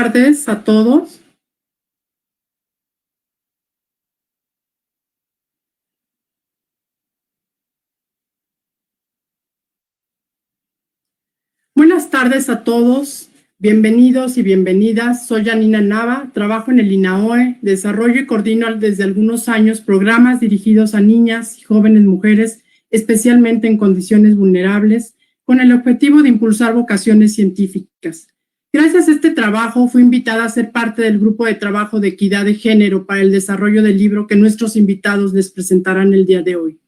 tardes a todos. Buenas tardes a todos, bienvenidos y bienvenidas. Soy Janina Nava, trabajo en el INAOE, desarrollo y coordino desde algunos años programas dirigidos a niñas y jóvenes mujeres, especialmente en condiciones vulnerables, con el objetivo de impulsar vocaciones científicas. Gracias a este trabajo fui invitada a ser parte del grupo de trabajo de equidad de género para el desarrollo del libro que nuestros invitados les presentarán el día de hoy.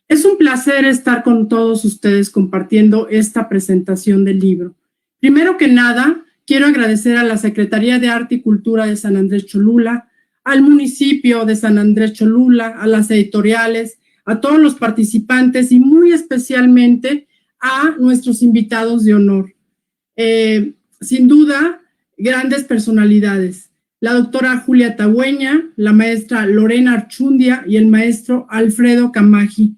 Es un placer estar con todos ustedes compartiendo esta presentación del libro. Primero que nada, quiero agradecer a la Secretaría de Arte y Cultura de San Andrés Cholula, al municipio de San Andrés Cholula, a las editoriales, a todos los participantes y muy especialmente a nuestros invitados de honor. Sin duda, grandes personalidades. La doctora Julia Tagüeña, la maestra Lorena Archundia y el maestro Alfredo Camaji.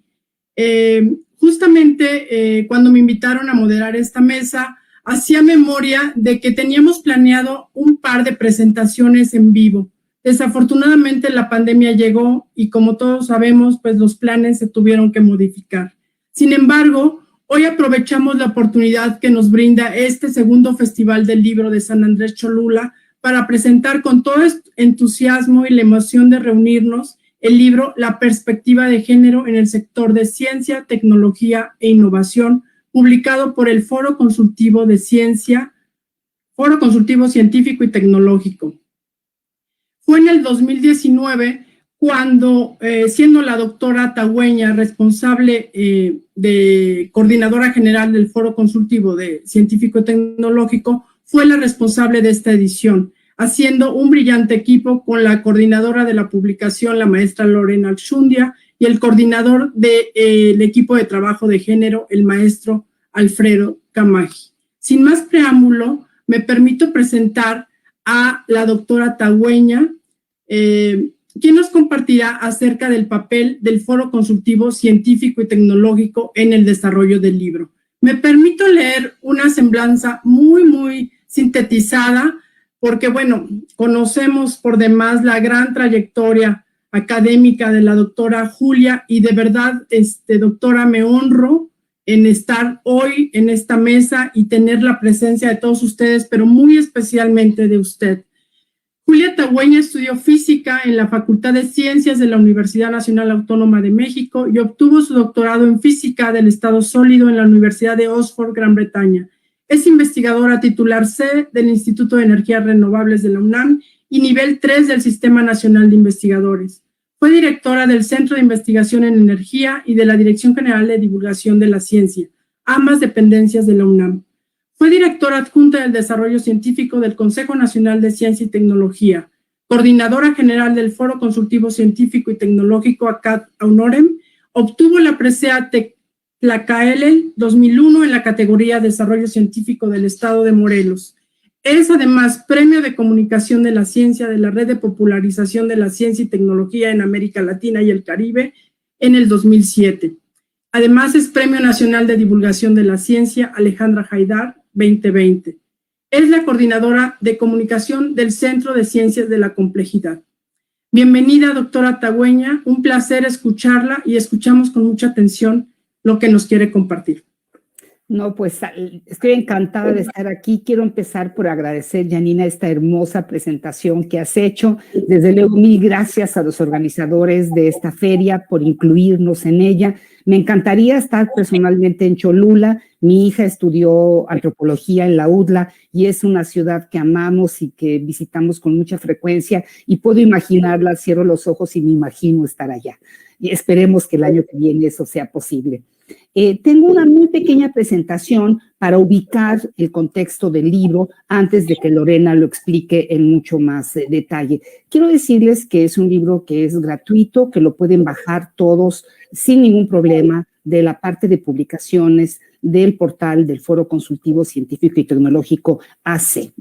Justamente cuando me invitaron a moderar esta mesa, hacía memoria de que teníamos planeado un par de presentaciones en vivo. Desafortunadamente la pandemia llegó y como todos sabemos, pues los planes se tuvieron que modificar. Sin embargo, hoy aprovechamos la oportunidad que nos brinda este segundo Festival del Libro de San Andrés Cholula para presentar con todo entusiasmo y la emoción de reunirnos el libro La perspectiva de género en el sector de ciencia, tecnología e innovación, publicado por el Foro Consultivo de Ciencia, Foro Consultivo Científico y Tecnológico. Fue en el 2019 cuando, siendo la doctora Tagüeña responsable de coordinadora general del Foro Consultivo de Científico y Tecnológico, fue la responsable de esta edición, haciendo un brillante equipo con la coordinadora de la publicación, la maestra Lorena Archundia, y el coordinador del equipo de trabajo de género, el maestro Alfredo Camaji. Sin más preámbulo, me permito presentar a la doctora Tagüeña, quien nos compartirá acerca del papel del Foro Consultivo Científico y Tecnológico en el desarrollo del libro. Me permito leer una semblanza muy sintetizada, porque, bueno, conocemos por demás la gran trayectoria académica de la doctora Julia y de verdad, doctora, me honro en estar hoy en esta mesa y tener la presencia de todos ustedes, pero muy especialmente de usted. Julia Tagüeña estudió física en la Facultad de Ciencias de la Universidad Nacional Autónoma de México y obtuvo su doctorado en física del estado sólido en la Universidad de Oxford, Gran Bretaña. Es investigadora titular C del Instituto de Energías Renovables de la UNAM y nivel 3 del Sistema Nacional de Investigadores. Fue directora del Centro de Investigación en Energía y de la Dirección General de Divulgación de la Ciencia, ambas dependencias de la UNAM. Fue directora adjunta del Desarrollo Científico del Consejo Nacional de Ciencia y Tecnología, coordinadora general del Foro Consultivo Científico y Tecnológico ACAD Honorem, obtuvo la presea Tlacaelel 2001 en la categoría Desarrollo Científico del Estado de Morelos. Es además Premio de Comunicación de la Ciencia de la Red de Popularización de la Ciencia y Tecnología en América Latina y el Caribe en el 2007. Además es Premio Nacional de Divulgación de la Ciencia Alejandra Haidar 2020. Es la coordinadora de comunicación del Centro de Ciencias de la Complejidad. Bienvenida, doctora Tagüeña, un placer escucharla y escuchamos con mucha atención lo que nos quiere compartir. No, pues estoy encantada de estar aquí. Quiero empezar por agradecer, Janina, esta hermosa presentación que has hecho. Desde luego, mil gracias a los organizadores de esta feria por incluirnos en ella. Me encantaría estar personalmente en Cholula. Mi hija estudió antropología en la UDLA y es una ciudad que amamos y que visitamos con mucha frecuencia y puedo imaginarla, cierro los ojos y me imagino estar allá. Y esperemos que el año que viene eso sea posible. Tengo una muy pequeña presentación para ubicar el contexto del libro antes de que Lorena lo explique en mucho más detalle. Quiero decirles que es un libro que es gratuito, que lo pueden bajar todos sin ningún problema de la parte de publicaciones del portal del Foro Consultivo Científico y Tecnológico AC.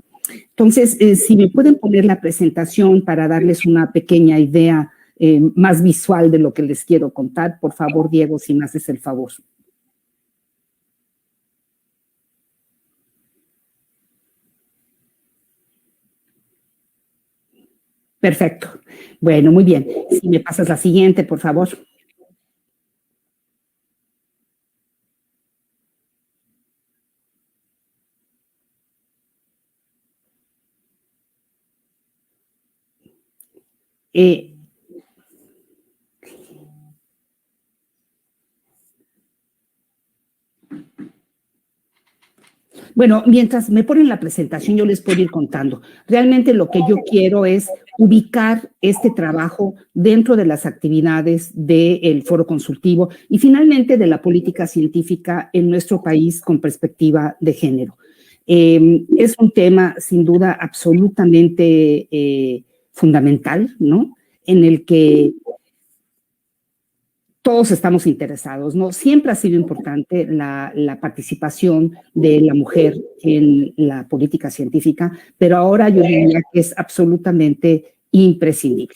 Entonces, si me pueden poner la presentación para darles una pequeña idea más visual de lo que les quiero contar, por favor, Diego, si me haces el favor. Perfecto. Bueno, muy bien. Si me pasas la siguiente, por favor. Bueno, mientras me ponen la presentación, yo les puedo ir contando. Realmente lo que yo quiero es ubicar este trabajo dentro de las actividades del foro consultivo y finalmente de la política científica en nuestro país con perspectiva de género. Es un tema sin duda absolutamente fundamental, ¿no? En el que todos estamos interesados, ¿no? Siempre ha sido importante la participación de la mujer en la política científica, pero ahora yo diría que es absolutamente imprescindible.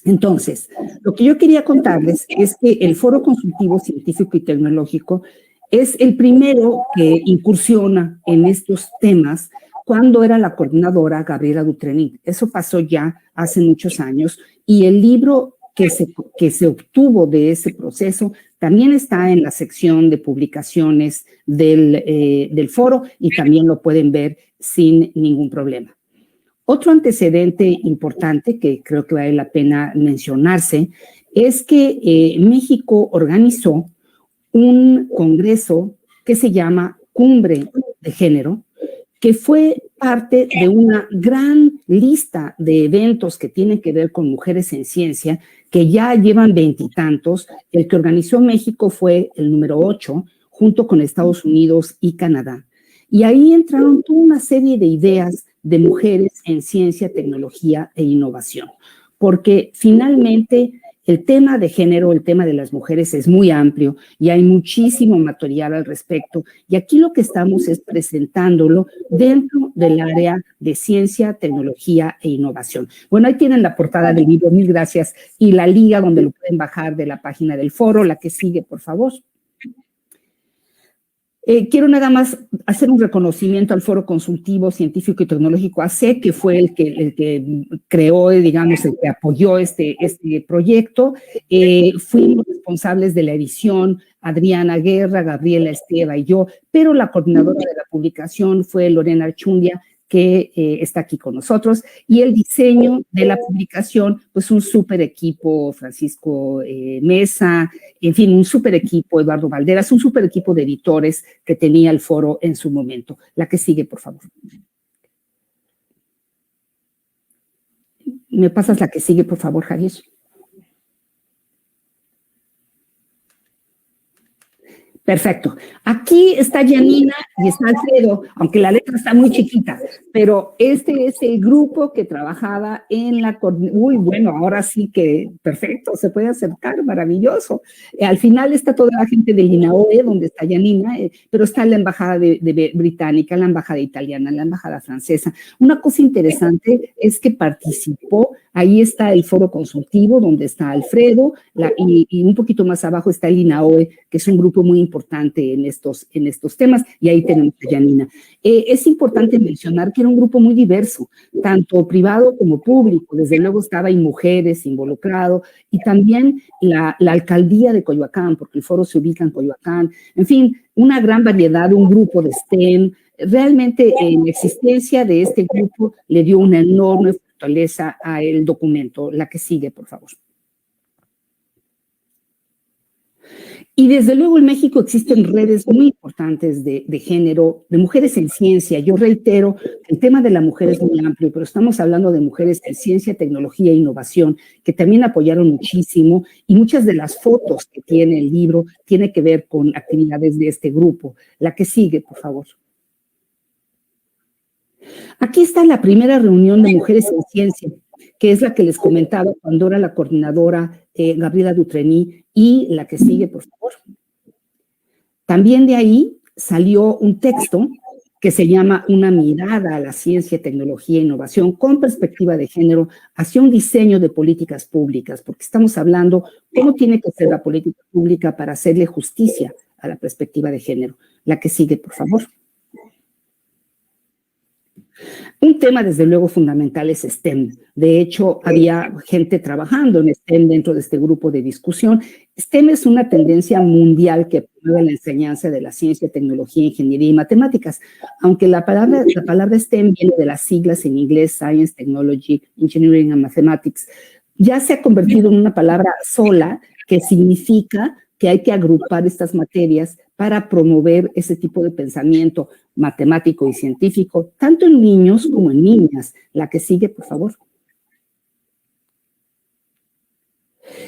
Entonces, lo que yo quería contarles es que el Foro Consultivo Científico y Tecnológico es el primero que incursiona en estos temas cuando era la coordinadora Gabriela Dutrenit. Eso pasó ya hace muchos años y el libro que se obtuvo de ese proceso también está en la sección de publicaciones del foro y también lo pueden ver sin ningún problema. Otro antecedente importante que creo que vale la pena mencionarse es que México organizó un congreso que se llama Cumbre de Género, que fue parte de una gran lista de eventos que tienen que ver con mujeres en ciencia, que ya llevan veintitantos. El que organizó México fue el número 8, junto con Estados Unidos y Canadá. Y ahí entraron toda una serie de ideas de mujeres en ciencia, tecnología e innovación, porque finalmente el tema de género, el tema de las mujeres es muy amplio y hay muchísimo material al respecto. Y aquí lo que estamos es presentándolo dentro del área de ciencia, tecnología e innovación. Bueno, ahí tienen la portada del libro, mil gracias, y la liga donde lo pueden bajar de la página del foro. La que sigue, por favor. Quiero nada más hacer un reconocimiento al Foro Consultivo Científico y Tecnológico AC, que fue el que creó, digamos, el que apoyó este proyecto. Fuimos responsables de la edición, Adriana Guerra, Gabriela Esteva y yo, pero la coordinadora de la publicación fue Lorena Archundia, que está aquí con nosotros, y el diseño de la publicación, pues un súper equipo, Francisco Mesa, en fin, un súper equipo, Eduardo Valderas, un súper equipo de editores que tenía el foro en su momento. La que sigue, por favor. ¿Me pasas la que sigue, por favor, Javier? Perfecto. Aquí está Janina y está Alfredo, aunque la letra está muy chiquita, pero este es el grupo que trabajaba en la... Uy, bueno, ahora sí que perfecto, se puede acercar, maravilloso. Al final está toda la gente del INAOE, donde está Janina, pero está la embajada de británica, la embajada italiana, la embajada francesa. Una cosa interesante es que participó, ahí está el foro consultivo, donde está Alfredo, y un poquito más abajo está el INAOE, que es un grupo muy importante en estos temas, y ahí tenemos a Janina. Es importante mencionar que era un grupo muy diverso, tanto privado como público. Desde luego estaba mujeres involucrado, y también la alcaldía de Coyoacán, porque el foro se ubica en Coyoacán. En fin, una gran variedad, un grupo de STEM. Realmente la existencia de este grupo le dio una enorme fortaleza al documento. La que sigue, por favor. Y desde luego en México existen redes muy importantes de género, de mujeres en ciencia. Yo reitero, el tema de la mujer es muy amplio, pero estamos hablando de mujeres en ciencia, tecnología e innovación, que también apoyaron muchísimo, y muchas de las fotos que tiene el libro tienen que ver con actividades de este grupo. La que sigue, por favor. Aquí está la primera reunión de mujeres en ciencia, que es la que les comentaba cuando era la coordinadora Gabriela Dutrenit, y la que sigue, por favor. También de ahí salió un texto que se llama Una mirada a la ciencia, tecnología e innovación con perspectiva de género hacia un diseño de políticas públicas, porque estamos hablando cómo tiene que ser la política pública para hacerle justicia a la perspectiva de género. La que sigue, por favor. Un tema, desde luego, fundamental es STEM. De hecho, había gente trabajando en STEM dentro de este grupo de discusión. STEM es una tendencia mundial que promueve la enseñanza de la ciencia, tecnología, ingeniería y matemáticas. Aunque la palabra STEM viene de las siglas en inglés, Science, Technology, Engineering and Mathematics, ya se ha convertido en una palabra sola que significa que hay que agrupar estas materias para promover ese tipo de pensamiento matemático y científico, tanto en niños como en niñas. La que sigue, por favor.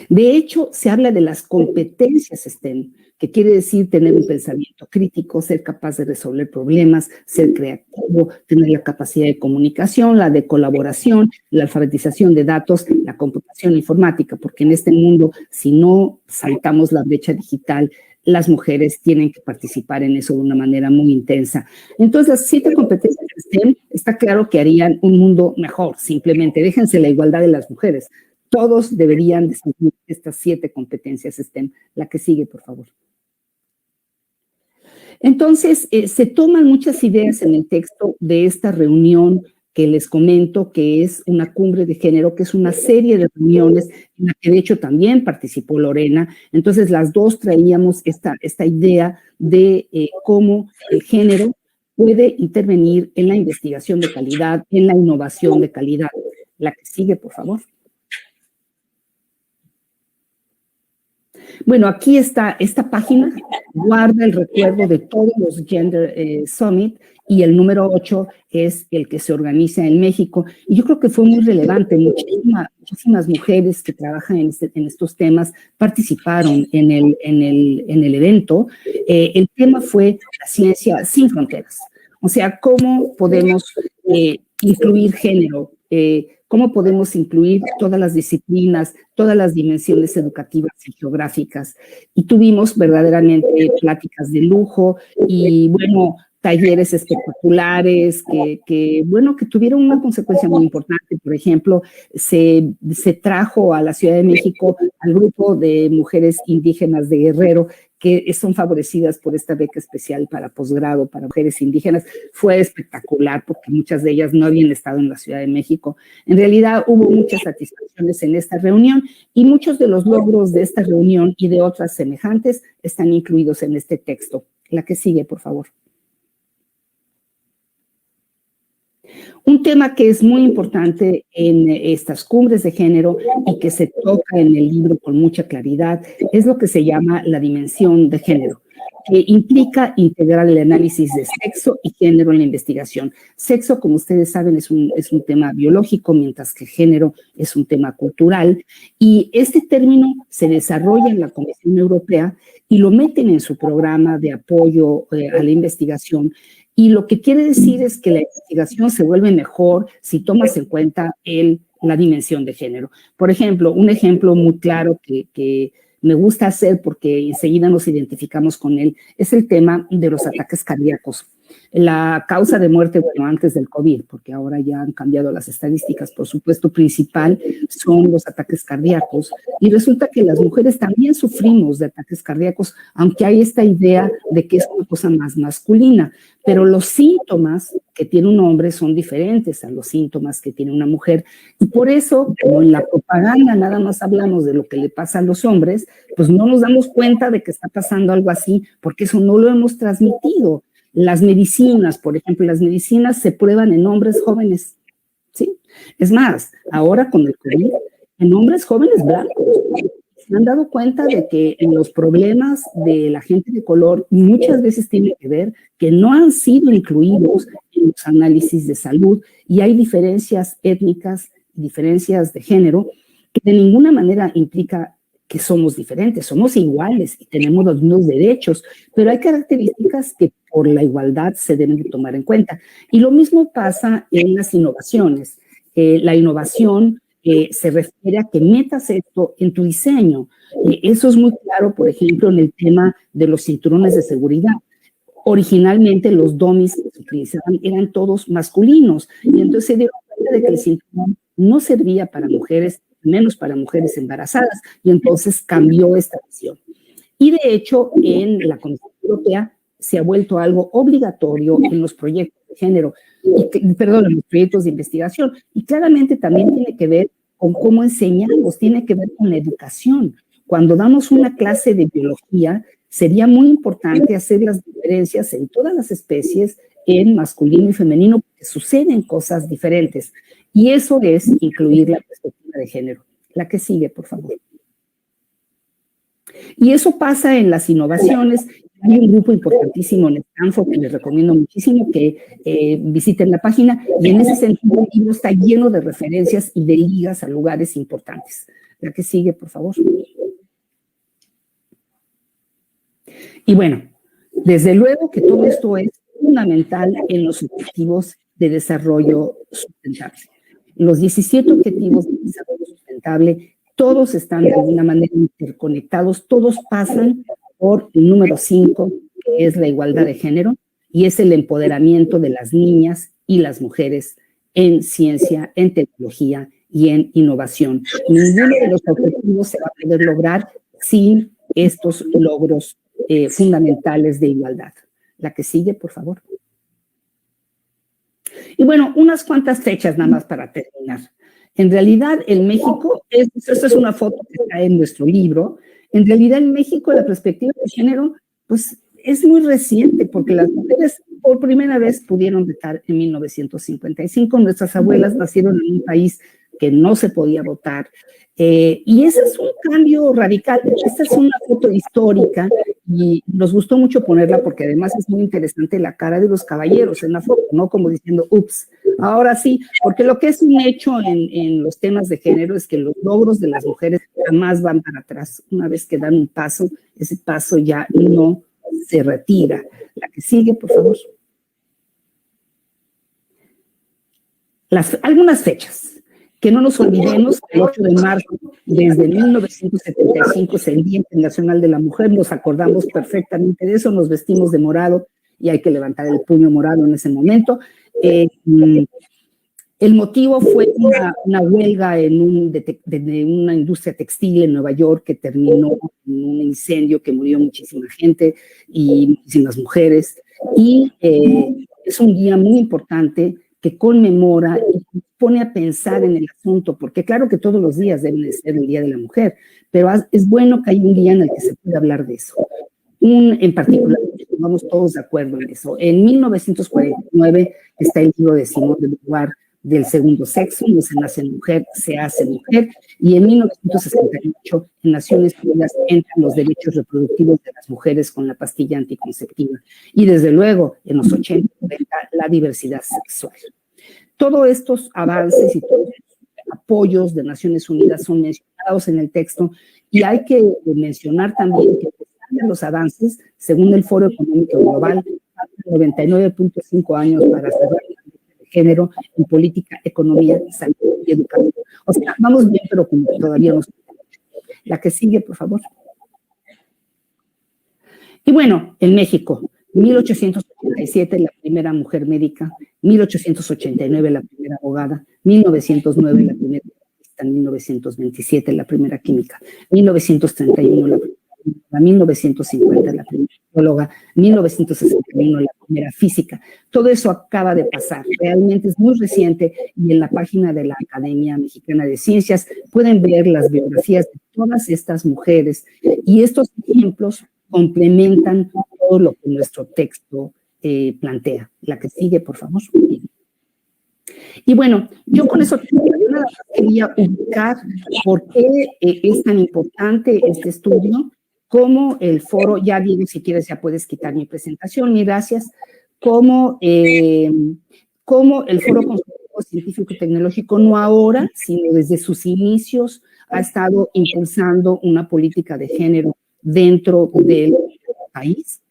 De hecho, se habla de las competencias STEM, que quiere decir tener un pensamiento crítico, ser capaz de resolver problemas, ser creativo, tener la capacidad de comunicación, la de colaboración, la alfabetización de datos, la computación informática, porque en este mundo, si no saltamos la brecha digital, las mujeres tienen que participar en eso de una manera muy intensa. Entonces, las 7 competencias STEM, está claro que harían un mundo mejor, simplemente déjense la igualdad de las mujeres. Todos deberían de seguir estas 7 competencias STEM. La que sigue, por favor. Entonces, se toman muchas ideas en el texto de esta reunión que les comento, que es una cumbre de género, que es una serie de reuniones en la que de hecho también participó Lorena. Entonces, las dos traíamos esta idea de cómo el género puede intervenir en la investigación de calidad, en la innovación de calidad. La que sigue, por favor. Bueno, aquí está esta página, guarda el recuerdo de todos los Gender Summit, y el número 8 es el que se organiza en México. Y yo creo que fue muy relevante. Muchísimas mujeres que trabajan en estos temas participaron en el evento. El tema fue la ciencia sin fronteras. O sea, cómo podemos incluir género, cómo podemos incluir todas las disciplinas, todas las dimensiones educativas y geográficas. Y tuvimos verdaderamente pláticas de lujo y, bueno, talleres espectaculares que tuvieron una consecuencia muy importante. Por ejemplo, se trajo a la Ciudad de México al grupo de mujeres indígenas de Guerrero, que son favorecidas por esta beca especial para posgrado para mujeres indígenas. Fue espectacular porque muchas de ellas no habían estado en la Ciudad de México. En realidad hubo muchas satisfacciones en esta reunión y muchos de los logros de esta reunión y de otras semejantes están incluidos en este texto. La que sigue, por favor. Un tema que es muy importante en estas cumbres de género y que se toca en el libro con mucha claridad es lo que se llama la dimensión de género, que implica integrar el análisis de sexo y género en la investigación. Sexo, como ustedes saben, es un tema biológico, mientras que género es un tema cultural. Y este término se desarrolla en la Comisión Europea y lo meten en su programa de apoyo a la investigación. Y lo que quiere decir es que la investigación se vuelve mejor si tomas en cuenta la dimensión de género. Por ejemplo, un ejemplo muy claro que me gusta hacer porque enseguida nos identificamos con él, es el tema de los ataques cardíacos. La causa de muerte, bueno, antes del COVID, porque ahora ya han cambiado las estadísticas, por supuesto, principal son los ataques cardíacos. Y resulta que las mujeres también sufrimos de ataques cardíacos, aunque hay esta idea de que es una cosa más masculina. Pero los síntomas que tiene un hombre son diferentes a los síntomas que tiene una mujer. Y por eso, como en la propaganda nada más hablamos de lo que le pasa a los hombres, pues no nos damos cuenta de que está pasando algo así, porque eso no lo hemos transmitido. Las medicinas, por ejemplo, las medicinas se prueban en hombres jóvenes, ¿sí? Es más, ahora con el COVID, en hombres jóvenes blancos, se han dado cuenta de que en los problemas de la gente de color muchas veces tiene que ver que no han sido incluidos en los análisis de salud y hay diferencias étnicas, diferencias de género, que de ninguna manera implica que somos diferentes, somos iguales y tenemos los mismos derechos, pero hay características que por la igualdad se deben de tomar en cuenta. Y lo mismo pasa en las innovaciones. La innovación se refiere a que metas esto en tu diseño. Eso es muy claro, por ejemplo, en el tema de los cinturones de seguridad. Originalmente los dummies que se utilizaban eran todos masculinos y entonces se dieron cuenta de que el cinturón no servía para mujeres, menos para mujeres embarazadas, y entonces cambió esta visión. Y de hecho, en la Comisión Europea se ha vuelto algo obligatorio en los proyectos de género. perdón, los proyectos de investigación. Y claramente también tiene que ver con cómo enseñamos, tiene que ver con la educación. Cuando damos una clase de biología, sería muy importante hacer las diferencias en todas las especies, en masculino y femenino, porque suceden cosas diferentes. Y eso es incluir la perspectiva de género. La que sigue, por favor. Y eso pasa en las innovaciones. Hay un grupo importantísimo en Stanford que les recomiendo muchísimo que visiten la página, y en ese sentido el libro está lleno de referencias y de ligas a lugares importantes. La que sigue, por favor. Y bueno, desde luego que todo esto es fundamental en los objetivos de desarrollo sustentable. Los 17 objetivos de desarrollo sustentable, todos están de alguna manera interconectados, todos pasan por el número 5, que es la igualdad de género, y es el empoderamiento de las niñas y las mujeres en ciencia, en tecnología y en innovación. Ninguno de los objetivos se va a poder lograr sin estos logros fundamentales de igualdad. La que sigue, por favor. Y bueno, unas cuantas fechas nada más para terminar. En realidad, en México, esta es una foto que está en nuestro libro. En realidad, en México, la perspectiva de género, pues, es muy reciente, porque las mujeres por primera vez pudieron votar en 1955. Nuestras abuelas nacieron en un país que no se podía votar. Y ese es un cambio radical. Esta es una foto histórica y nos gustó mucho ponerla porque además es muy interesante la cara de los caballeros en la foto, ¿no? Como diciendo, ups, ahora sí, porque lo que es un hecho en los temas de género es que los logros de las mujeres jamás van para atrás. Una vez que dan un paso, ese paso ya no se retira. La que sigue, por favor. Algunas fechas. Que no nos olvidemos que el 8 de marzo, desde 1975, es el Día Internacional de la Mujer, nos acordamos perfectamente de eso, nos vestimos de morado y hay que levantar el puño morado en ese momento. El motivo fue una huelga de una industria textil en Nueva York que terminó en un incendio que murió muchísima gente y muchísimas mujeres. Y es un día muy importante que conmemora y pone a pensar en el asunto, porque claro que todos los días deben de ser el Día de la Mujer, pero es bueno que haya un día en el que se pueda hablar de eso. En particular, estamos todos de acuerdo en eso. En 1949 está el libro de Simone de Beauvoir, del segundo sexo, no se nace mujer, se hace mujer, y en 1968 en Naciones Unidas entran los derechos reproductivos de las mujeres con la pastilla anticonceptiva, y desde luego en los 80 la diversidad sexual. Todos estos avances y todos los apoyos de Naciones Unidas son mencionados en el texto, y hay que mencionar también que los avances, según el Foro Económico Global, 99.5 años para cerrar género en política, economía, salud y educación. O sea, vamos bien, pero como todavía no. La que sigue, por favor. Y bueno, en México, 1887 la primera mujer médica, 1889 la primera abogada, 1909 la primera artista, 1927 la primera química, 1931 la primera, 1950 la primera bióloga, 1961 la primera física. Todo eso acaba de pasar, realmente es muy reciente, y en la página de la Academia Mexicana de Ciencias pueden ver las biografías de todas estas mujeres, y estos ejemplos complementan todo lo que nuestro texto plantea. La que sigue, por favor. Y bueno, yo con eso nada más quería ubicar por qué es tan importante este estudio, cómo el foro, ya digo, si quieres ya puedes quitar mi presentación, y gracias, cómo el Foro Consultivo Científico y Tecnológico, no ahora, sino desde sus inicios, ha estado impulsando una política de género dentro del país,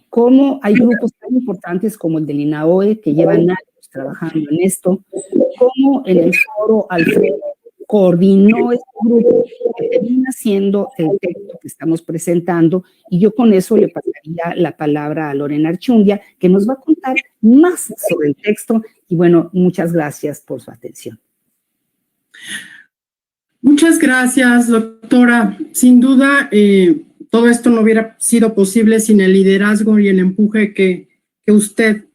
cómo hay grupos tan importantes como el del INAOE, que llevan años trabajando en esto, cómo en el foro Alfredo coordinó este grupo que termina siendo el texto que estamos presentando, y yo con eso le pasaría la palabra a Lorena Archundia, que nos va a contar más sobre el texto, y bueno, muchas gracias por su atención. Muchas gracias, doctora. Sin duda, todo esto no hubiera sido posible sin el liderazgo y el empuje que usted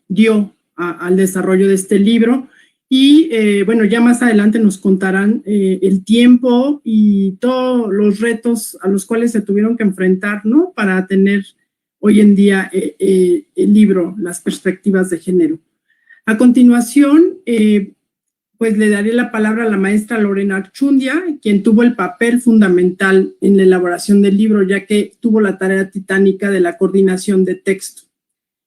dio al desarrollo de este libro. Y bueno, ya más adelante nos contarán el tiempo y todos los retos a los cuales se tuvieron que enfrentar, ¿no? Para tener hoy en día el libro, Las perspectivas de género. A continuación, pues le daré la palabra a la maestra Lorena Archundia, quien tuvo el papel fundamental en la elaboración del libro, ya que tuvo la tarea titánica de la coordinación de texto.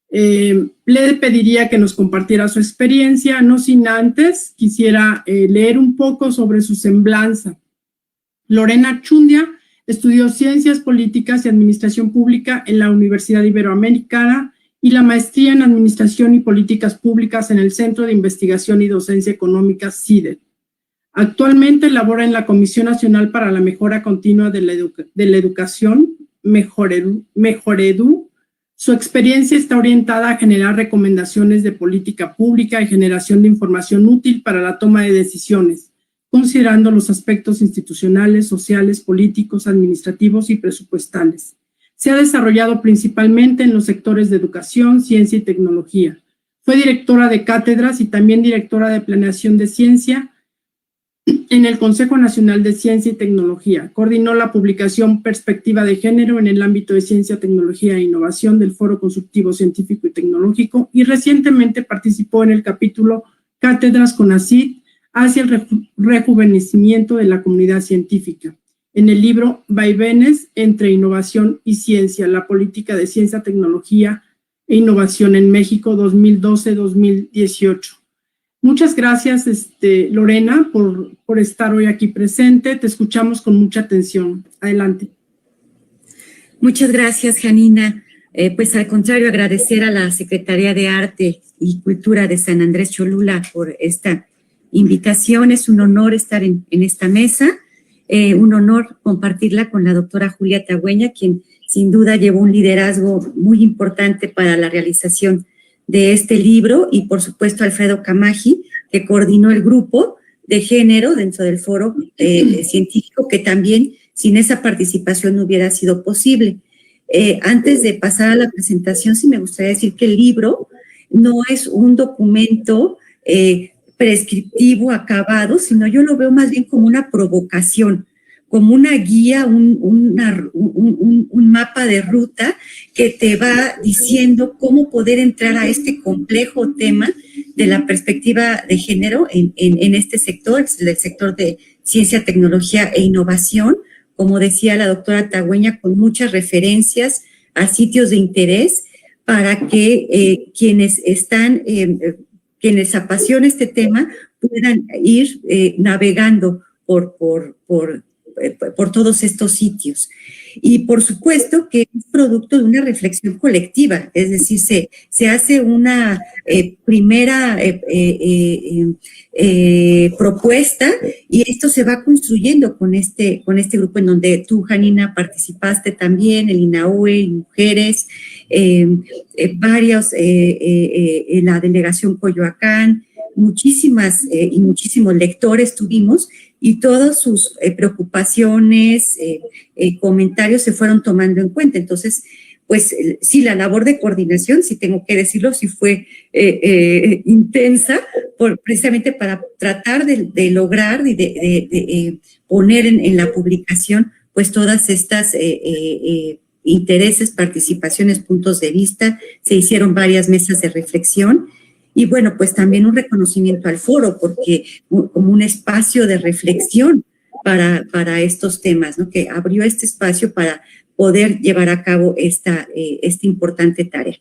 Le pediría que nos compartiera su experiencia, no sin antes quisiera leer un poco sobre su semblanza. Lorena Archundia estudió Ciencias Políticas y Administración Pública en la Universidad Iberoamericana y la maestría en Administración y Políticas Públicas en el Centro de Investigación y Docencia Económica CIDE. Actualmente labora en la Comisión Nacional para la Mejora Continua de la Educación, Mejoredu. Su experiencia está orientada a generar recomendaciones de política pública y generación de información útil para la toma de decisiones, considerando los aspectos institucionales, sociales, políticos, administrativos y presupuestales. Se ha desarrollado principalmente en los sectores de educación, ciencia y tecnología. Fue directora de cátedras y también directora de planeación de ciencia en el Consejo Nacional de Ciencia y Tecnología. Coordinó la publicación Perspectiva de Género en el ámbito de ciencia, tecnología e innovación del Foro Consultivo Científico y Tecnológico y recientemente participó en el capítulo Cátedras CONACYT hacia el rejuvenecimiento de la comunidad científica, en el libro Vaivenes entre innovación y ciencia, la política de ciencia, tecnología e innovación en México 2012-2018. Muchas gracias, Lorena, por estar hoy aquí presente. Te escuchamos con mucha atención. Adelante. Muchas gracias, Janina. Pues al contrario, agradecer a la Secretaría de Arte y Cultura de San Andrés Cholula por esta invitación. Es un honor estar en esta mesa, un honor compartirla con la doctora Julia Tagüeña, quien sin duda llevó un liderazgo muy importante para la realización de este libro, y por supuesto Alfredo Camaji, que coordinó el grupo de género dentro del foro científico, que también sin esa participación no hubiera sido posible. Antes de pasar a la presentación, sí me gustaría decir que el libro no es un documento prescriptivo, acabado, sino yo lo veo más bien como una provocación, como una guía, un mapa de ruta que te va diciendo cómo poder entrar a este complejo tema de la perspectiva de género en este sector, el sector de ciencia, tecnología e innovación, como decía la doctora Tagüeña, con muchas referencias a sitios de interés para que quienes apasiona este tema puedan ir navegando por todos estos sitios. Y por supuesto que es producto de una reflexión colectiva, es decir, se hace una primera propuesta y esto se va construyendo con este grupo en donde tú, Janina, participaste también, el INAUE, mujeres, varios, la delegación Coyoacán, muchísimas y muchísimos lectores tuvimos, y todas sus preocupaciones, comentarios se fueron tomando en cuenta. Entonces, pues sí, la labor de coordinación, sí tengo que decirlo, sí fue intensa, precisamente para tratar de lograr y de poner en la publicación pues todas estas intereses, participaciones, puntos de vista. Se hicieron varias mesas de reflexión. Y bueno, pues también un reconocimiento al foro, porque como un espacio de reflexión para estos temas, ¿no? Que abrió este espacio para poder llevar a cabo esta importante tarea.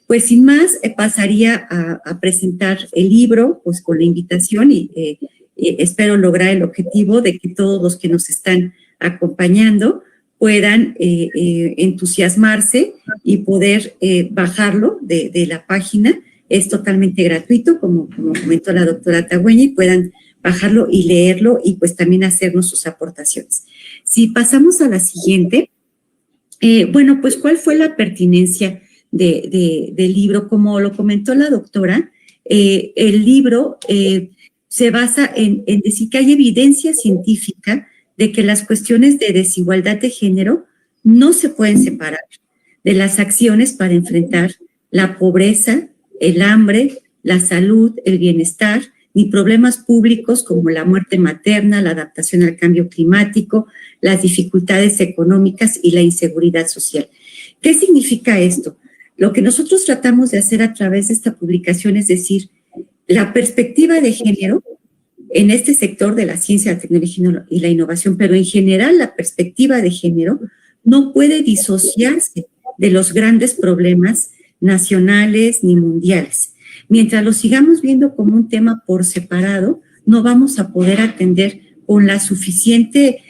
Pues sin más, pasaría a presentar el libro, pues con la invitación y espero lograr el objetivo de que todos los que nos están acompañando puedan entusiasmarse y poder bajarlo de la página. Es totalmente gratuito, como comentó la doctora Tagüeña, y puedan bajarlo y leerlo y pues también hacernos sus aportaciones. Si pasamos a la siguiente, bueno, pues ¿cuál fue la pertinencia del libro? Como lo comentó la doctora, el libro se basa en decir que hay evidencia científica de que las cuestiones de desigualdad de género no se pueden separar de las acciones para enfrentar la pobreza, el hambre, la salud, el bienestar, ni problemas públicos como la muerte materna, la adaptación al cambio climático, las dificultades económicas y la inseguridad social. ¿Qué significa esto? Lo que nosotros tratamos de hacer a través de esta publicación es decir, la perspectiva de género en este sector de la ciencia, la tecnología y la innovación, pero en general la perspectiva de género no puede disociarse de los grandes problemas nacionales ni mundiales. Mientras lo sigamos viendo como un tema por separado, no vamos a poder atender con la suficiente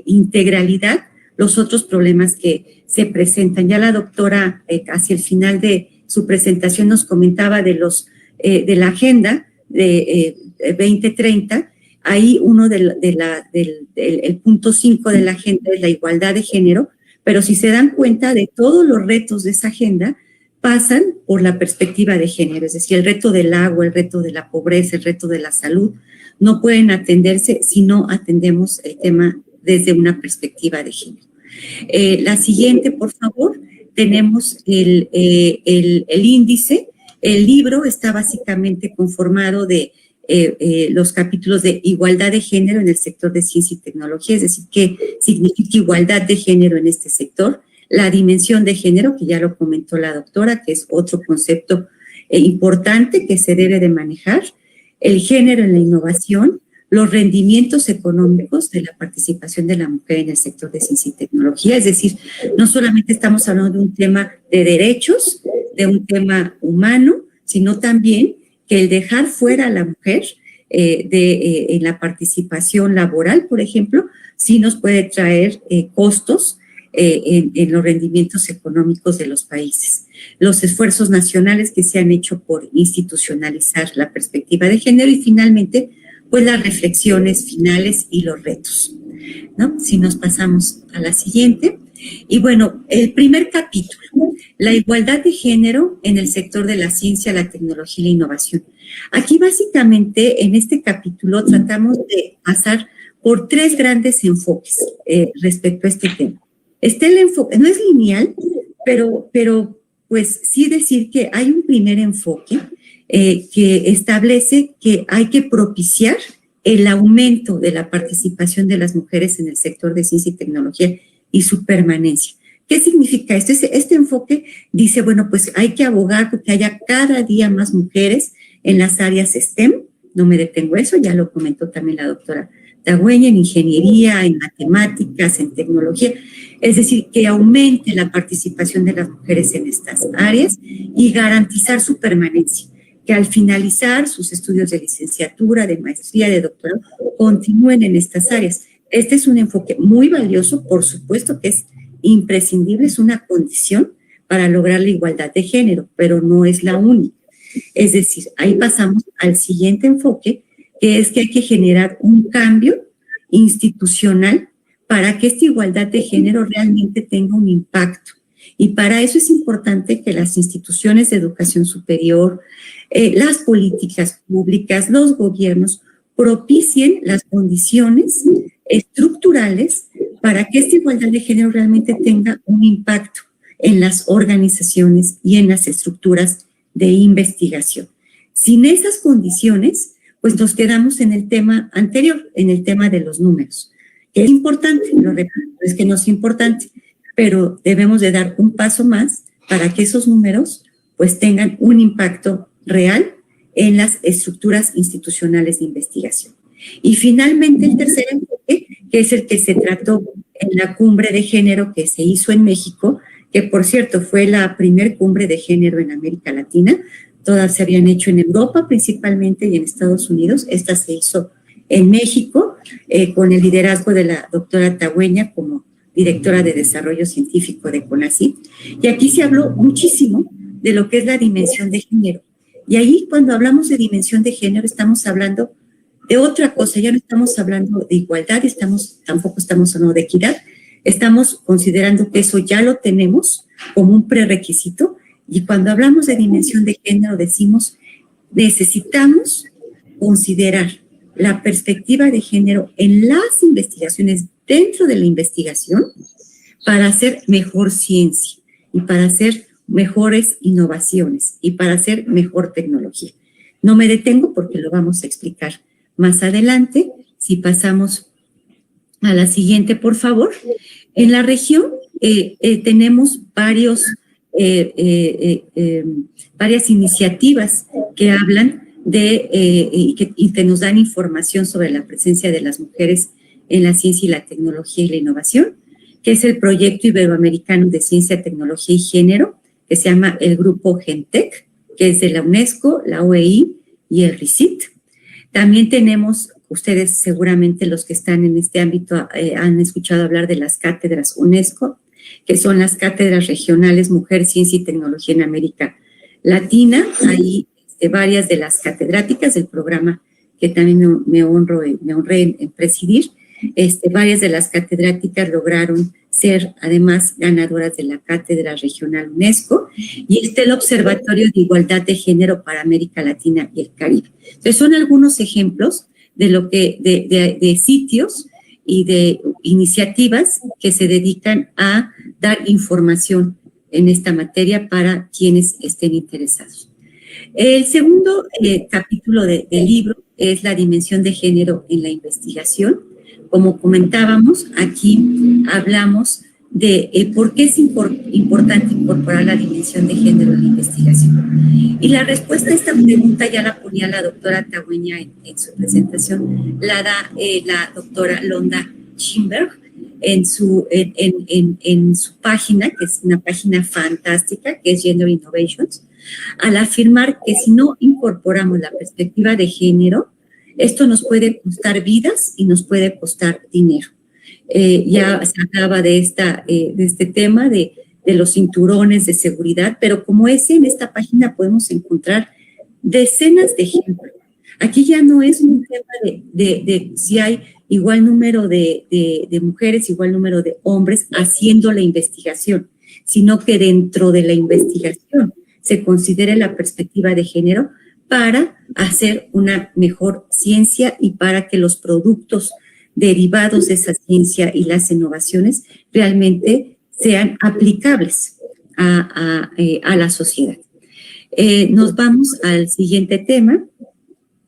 integralidad los otros problemas que se presentan. Ya la doctora, hacia el final de su presentación, nos comentaba de la agenda de 2030. Ahí uno el punto 5 de la agenda es la igualdad de género, pero si se dan cuenta de todos los retos de esa agenda, pasan por la perspectiva de género, es decir, el reto del agua, el reto de la pobreza, el reto de la salud, no pueden atenderse si no atendemos el tema desde una perspectiva de género. La siguiente, por favor, tenemos el índice. El libro está básicamente conformado de los capítulos de igualdad de género en el sector de ciencia y tecnología, es decir, qué significa igualdad de género en este sector, la dimensión de género, que ya lo comentó la doctora, que es otro concepto importante que se debe de manejar, el género en la innovación, los rendimientos económicos de la participación de la mujer en el sector de ciencia y tecnología, es decir, no solamente estamos hablando de un tema de derechos, de un tema humano, sino también que el dejar fuera a la mujer en la participación laboral, por ejemplo, sí nos puede traer costos en los rendimientos económicos de los países. Los esfuerzos nacionales que se han hecho por institucionalizar la perspectiva de género y finalmente, pues las reflexiones finales y los retos, ¿no? Si nos pasamos a la siguiente. Y bueno, el primer capítulo, la igualdad de género en el sector de la ciencia, la tecnología y la innovación. Aquí básicamente en este capítulo tratamos de pasar por tres grandes enfoques respecto a este tema. El enfoque, no es lineal, pero pues sí decir que hay un primer enfoque que establece que hay que propiciar el aumento de la participación de las mujeres en el sector de ciencia y tecnología y su permanencia. ¿Qué significa esto? Este enfoque dice, bueno, pues hay que abogar porque haya cada día más mujeres en las áreas STEM. No me detengo eso, ya lo comentó también la doctora Tagüeña, en ingeniería, en matemáticas, en tecnología. Es decir, que aumente la participación de las mujeres en estas áreas y garantizar su permanencia, que al finalizar sus estudios de licenciatura, de maestría, de doctorado, continúen en estas áreas. Este es un enfoque muy valioso, por supuesto que es imprescindible, es una condición para lograr la igualdad de género, pero no es la única. Es decir, ahí pasamos al siguiente enfoque, que es que hay que generar un cambio institucional para que esta igualdad de género realmente tenga un impacto. Y para eso es importante que las instituciones de educación superior, las políticas públicas, los gobiernos propicien las condiciones estructurales para que esta igualdad de género realmente tenga un impacto en las organizaciones y en las estructuras de investigación. Sin esas condiciones, pues nos quedamos en el tema anterior, en el tema de los números, que es importante, lo repito, es que no es importante, pero debemos de dar un paso más para que esos números pues tengan un impacto real en las estructuras institucionales de investigación. Y finalmente el tercer enfoque, que es el que se trató en la cumbre de género que se hizo en México, que por cierto fue la primer cumbre de género en América Latina. Todas se habían hecho en Europa principalmente y en Estados Unidos. Esta se hizo en México con el liderazgo de la doctora Tagüeña como directora de Desarrollo Científico de CONACYT. Y aquí se habló muchísimo de lo que es la dimensión de género. Y ahí cuando hablamos de dimensión de género estamos hablando de otra cosa, ya no estamos hablando de igualdad, tampoco estamos hablando de equidad, estamos considerando que eso ya lo tenemos como un prerequisito. Y cuando hablamos de dimensión de género decimos, necesitamos considerar la perspectiva de género en las investigaciones, dentro de la investigación, para hacer mejor ciencia y para hacer mejores innovaciones y para hacer mejor tecnología. No me detengo porque lo vamos a explicar más adelante. Si pasamos a la siguiente, por favor. En la región tenemos varias iniciativas que hablan y que nos dan información sobre la presencia de las mujeres en la ciencia y la tecnología y la innovación, que es el Proyecto Iberoamericano de Ciencia, Tecnología y Género, que se llama el Grupo GenTech, que es de la UNESCO, la OEI y el RICIT. También tenemos, ustedes seguramente los que están en este ámbito han escuchado hablar de las cátedras UNESCO, que son las cátedras regionales Mujer, Ciencia y Tecnología en América Latina. Hay varias de las catedráticas del programa que también me honré en presidir. Varias de las catedráticas lograron ser además ganadoras de la Cátedra Regional UNESCO y el Observatorio de Igualdad de Género para América Latina y el Caribe. Entonces son algunos ejemplos de lo que de sitios y de iniciativas que se dedican a dar información en esta materia para quienes estén interesados. El segundo capítulo del libro es la dimensión de género en la investigación. Como comentábamos, aquí hablamos de por qué es importante incorporar la dimensión de género en la investigación. Y la respuesta a esta pregunta ya la ponía la doctora Tagüeña en su presentación, la da la doctora Londa Schimberg en su página, que es una página fantástica, que es Gender Innovations, al afirmar que si no incorporamos la perspectiva de género, esto nos puede costar vidas y nos puede costar dinero. Ya se hablaba de este tema de los cinturones de seguridad, pero como en esta página podemos encontrar decenas de ejemplos. Aquí ya no es un tema de si hay igual número de mujeres, igual número de hombres haciendo la investigación, sino que dentro de la investigación se considere la perspectiva de género para hacer una mejor ciencia y para que los productos derivados de esa ciencia y las innovaciones realmente sean aplicables a la sociedad. Nos vamos al siguiente tema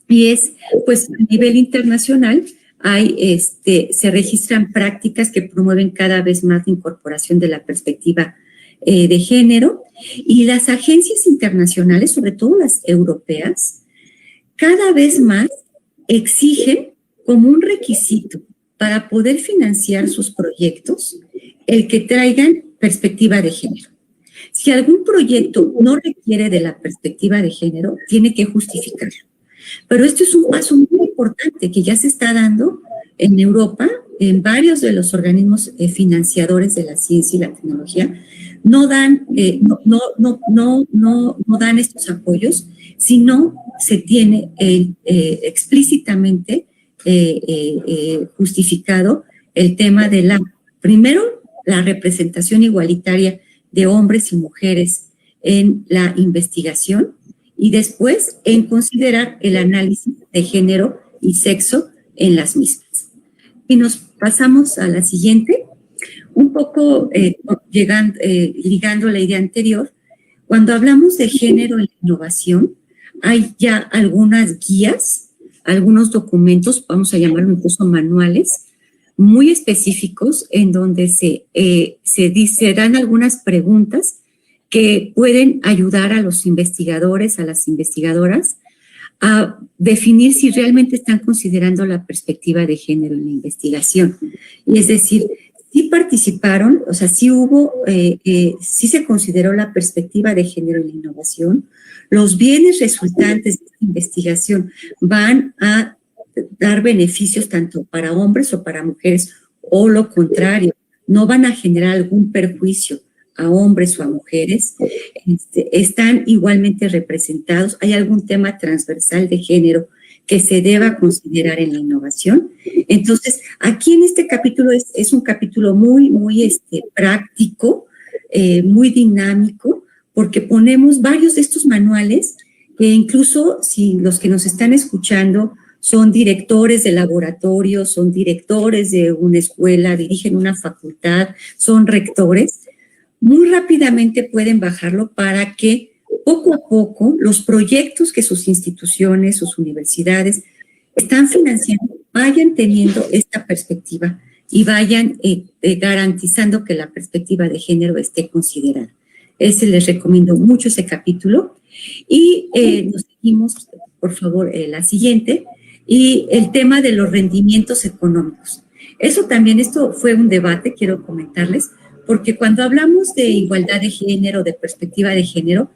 y es, pues, a nivel internacional se registran prácticas que promueven cada vez más la incorporación de la perspectiva de género, y las agencias internacionales, sobre todo las europeas, cada vez más exigen como un requisito para poder financiar sus proyectos el que traigan perspectiva de género. Si algún proyecto no requiere de la perspectiva de género, tiene que justificarlo. Pero esto es un paso muy importante que ya se está dando en Europa, en varios de los organismos financiadores de la ciencia y la tecnología. No dan estos apoyos si no se tiene explícitamente justificado el tema de primero, la representación igualitaria de hombres y mujeres en la investigación, y después en considerar el análisis de género y sexo en las mismas. Y nos pasamos a la siguiente. Un poco ligando la idea anterior, cuando hablamos de género en la innovación, hay ya algunas guías, algunos documentos, vamos a llamarlo incluso manuales, muy específicos en donde se dan algunas preguntas que pueden ayudar a los investigadores, a las investigadoras, a definir si realmente están considerando la perspectiva de género en la investigación. Y es decir, sí participaron, o sea, sí se consideró la perspectiva de género en la innovación. Los bienes resultantes de esta investigación van a dar beneficios tanto para hombres o para mujeres, o lo contrario, no van a generar algún perjuicio a hombres o a mujeres, están igualmente representados. ¿Hay algún tema transversal de género que se deba considerar en la innovación? Entonces, aquí en este capítulo es un capítulo muy práctico, muy dinámico, porque ponemos varios de estos manuales que incluso si los que nos están escuchando son directores de laboratorio, son directores de una escuela, dirigen una facultad, son rectores, muy rápidamente pueden bajarlo para que poco a poco los proyectos que sus instituciones, sus universidades están financiando vayan teniendo esta perspectiva y vayan garantizando que la perspectiva de género esté considerada. Les recomiendo mucho ese capítulo. Y nos seguimos, por favor, la siguiente. Y el tema de los rendimientos económicos. Esto fue un debate, quiero comentarles, porque cuando hablamos de igualdad de género, de perspectiva de género,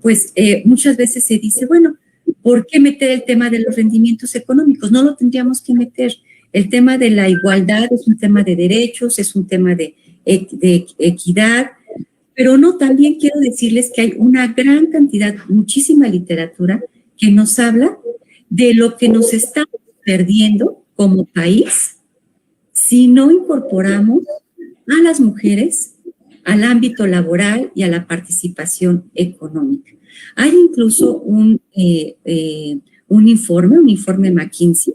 pues muchas veces se dice, bueno, ¿por qué meter el tema de los rendimientos económicos? No lo tendríamos que meter. El tema de la igualdad es un tema de derechos, es un tema de equidad, pero no, también quiero decirles que hay una gran cantidad, muchísima literatura que nos habla de lo que nos estamos perdiendo como país si no incorporamos a las mujeres al ámbito laboral y a la participación económica. Hay incluso un informe McKinsey,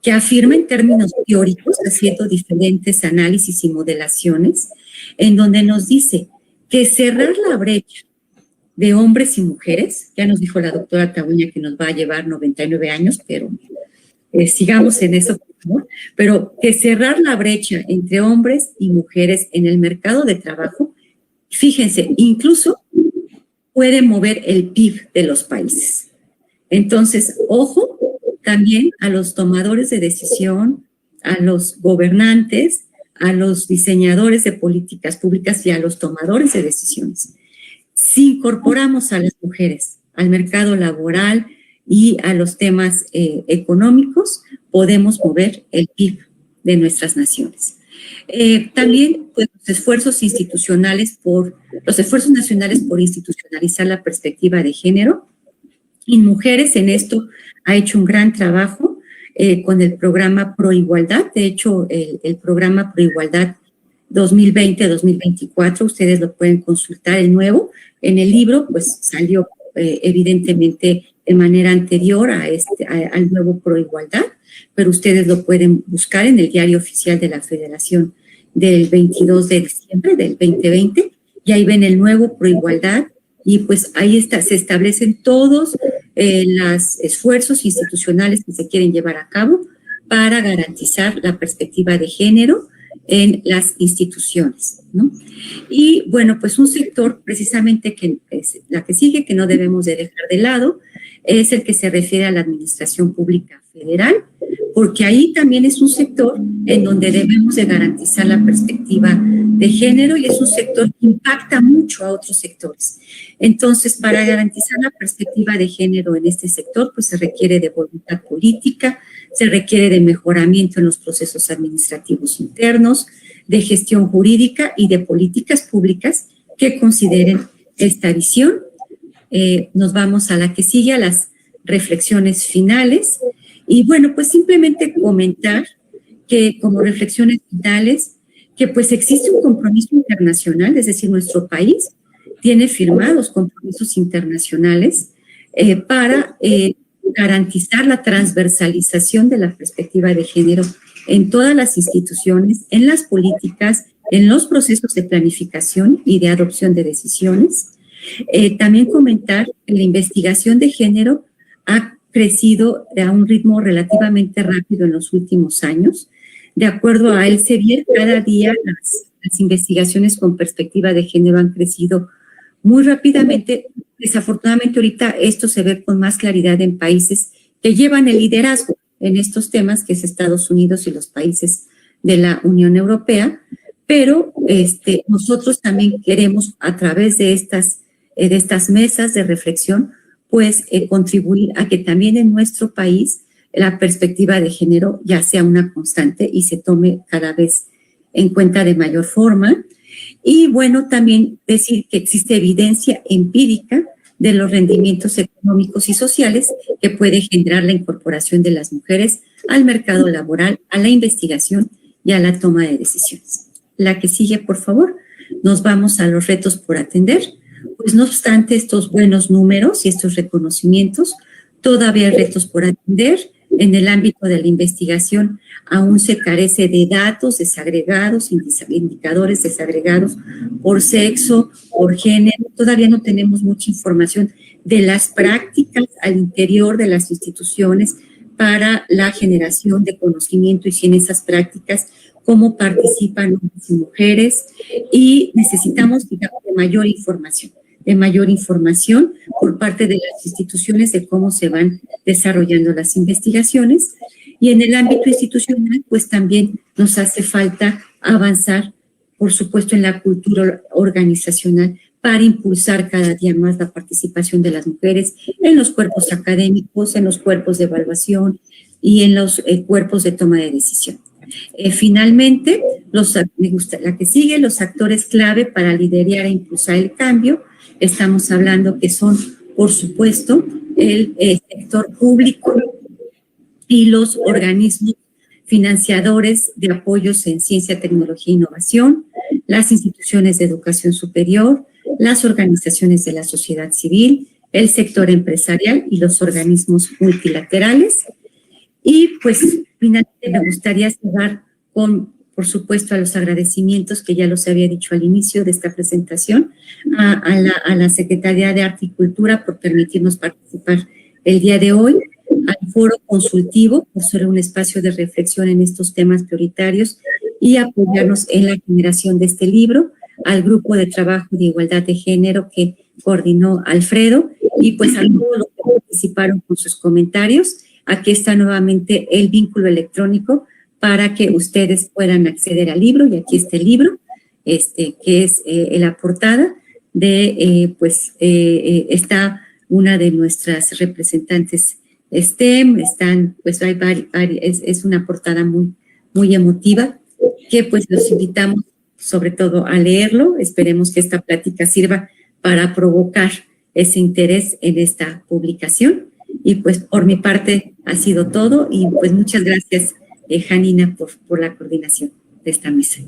que afirma en términos teóricos, haciendo diferentes análisis y modelaciones, en donde nos dice que cerrar la brecha de hombres y mujeres, ya nos dijo la doctora Tabuña que nos va a llevar 99 años, pero sigamos en eso, por favor, pero que cerrar la brecha entre hombres y mujeres en el mercado de trabajo, fíjense, incluso puede mover el PIB de los países. Entonces, ojo también a los tomadores de decisión, a los gobernantes, a los diseñadores de políticas públicas y a los tomadores de decisiones. Si incorporamos a las mujeres al mercado laboral y a los temas económicos, podemos mover el PIB de nuestras naciones. También pues, los esfuerzos nacionales por institucionalizar la perspectiva de género. Y Mujeres en esto ha hecho un gran trabajo con el programa Proigualdad. De hecho, el programa Proigualdad 2020-2024, ustedes lo pueden consultar, el nuevo. En el libro, pues salió evidentemente de manera anterior al nuevo Proigualdad, pero ustedes lo pueden buscar en el Diario Oficial de la Federación del 22 de diciembre del 2020, y ahí ven el nuevo Proigualdad, y pues ahí se establecen todos los esfuerzos institucionales que se quieren llevar a cabo para garantizar la perspectiva de género en las instituciones, ¿no? Y bueno, pues un sector precisamente que es la que sigue, que no debemos de dejar de lado, es el que se refiere a la administración pública federal, porque ahí también es un sector en donde debemos de garantizar la perspectiva de género y es un sector que impacta mucho a otros sectores. Entonces, para garantizar la perspectiva de género en este sector, pues se requiere de voluntad política, se requiere de mejoramiento en los procesos administrativos internos, de gestión jurídica y de políticas públicas que consideren esta visión. Nos vamos a la que sigue, a las reflexiones finales. Y bueno, pues simplemente comentar que como reflexiones finales, que pues existe un compromiso internacional, es decir, nuestro país tiene firmados compromisos internacionales para garantizar la transversalización de la perspectiva de género en todas las instituciones, en las políticas, en los procesos de planificación y de adopción de decisiones. También comentar que la investigación de género ha crecido a un ritmo relativamente rápido en los últimos años. De acuerdo a Elsevier, cada día las investigaciones con perspectiva de género han crecido muy rápidamente. Desafortunadamente ahorita esto se ve con más claridad en países que llevan el liderazgo en estos temas, que es Estados Unidos y los países de la Unión Europea, pero nosotros también queremos a través de estas mesas de reflexión pues contribuir a que también en nuestro país la perspectiva de género ya sea una constante y se tome cada vez en cuenta de mayor forma. Y bueno, también decir que existe evidencia empírica de los rendimientos económicos y sociales que puede generar la incorporación de las mujeres al mercado laboral, a la investigación y a la toma de decisiones. La que sigue, por favor. Nos vamos a los retos por atender. Pues no obstante estos buenos números y estos reconocimientos, todavía hay retos por atender En el ámbito de la investigación aún se carece de datos desagregados, indicadores desagregados por sexo, por género. Todavía no tenemos mucha información de las prácticas al interior de las instituciones para la generación de conocimiento y si en esas prácticas cómo participan hombres y mujeres, y necesitamos, digamos, de mayor información por parte de las instituciones de cómo se van desarrollando las investigaciones. Y en el ámbito institucional, pues también nos hace falta avanzar, por supuesto, en la cultura organizacional para impulsar cada día más la participación de las mujeres en los cuerpos académicos, en los cuerpos de evaluación y en los cuerpos de toma de decisión. Finalmente, la que sigue, los actores clave para liderar e impulsar el cambio. Estamos hablando que son, por supuesto, el sector público y los organismos financiadores de apoyos en ciencia, tecnología e innovación, las instituciones de educación superior, las organizaciones de la sociedad civil, el sector empresarial y los organismos multilaterales. Y pues finalmente me gustaría cerrar con, por supuesto, a los agradecimientos que ya los había dicho al inicio de esta presentación, a la Secretaría de Arte y Cultura por permitirnos participar el día de hoy, al Foro Consultivo por ser un espacio de reflexión en estos temas prioritarios y apoyarnos en la generación de este libro, al Grupo de Trabajo de Igualdad de Género que coordinó Alfredo y pues a todos los que participaron con sus comentarios. Aquí está nuevamente el vínculo electrónico para que ustedes puedan acceder al libro, y aquí está el libro, que es la portada de, está una de nuestras representantes STEM, es una portada muy, muy emotiva, que pues los invitamos sobre todo a leerlo. Esperemos que esta plática sirva para provocar ese interés en esta publicación. Y pues por mi parte ha sido todo y pues muchas gracias, Janina, por la coordinación de esta mesa.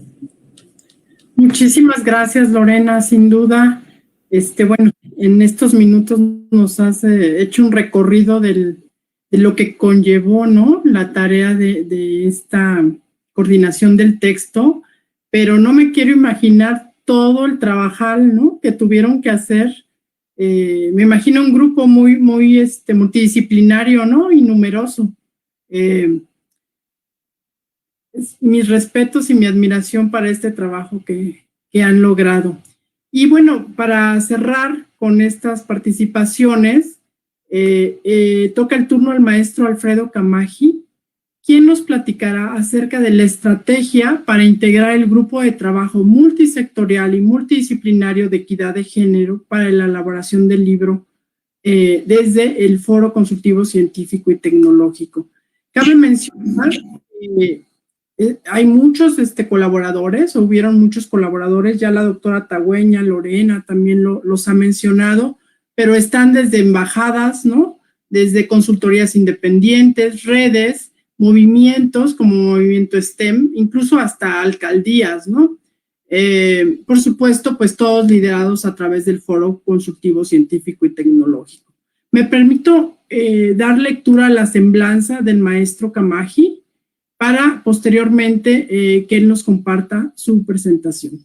Muchísimas gracias, Lorena, sin duda. Bueno, en estos minutos nos has hecho un recorrido de lo que conllevó, ¿no?, la tarea de esta coordinación del texto, pero no me quiero imaginar todo el trabajal, ¿no?, que tuvieron que hacer. Me imagino un grupo muy multidisciplinario, ¿no?, y numeroso. Mis respetos y mi admiración para este trabajo que han logrado. Y bueno, para cerrar con estas participaciones, toca el turno al maestro Alfredo Camaji, quien nos platicará acerca de la estrategia para integrar el grupo de trabajo multisectorial y multidisciplinario de equidad de género para la elaboración del libro desde el Foro Consultivo Científico y Tecnológico. Cabe mencionar que hay muchos colaboradores, hubieron muchos colaboradores, ya la doctora Tagüeña, Lorena también los ha mencionado, pero están desde embajadas, ¿no?, desde consultorías independientes, redes, movimientos como Movimiento STEM, incluso hasta alcaldías, ¿no? Por supuesto, pues todos liderados a través del Foro Consultivo Científico y Tecnológico. Me permito dar lectura a la semblanza del maestro Camaji para posteriormente que él nos comparta su presentación.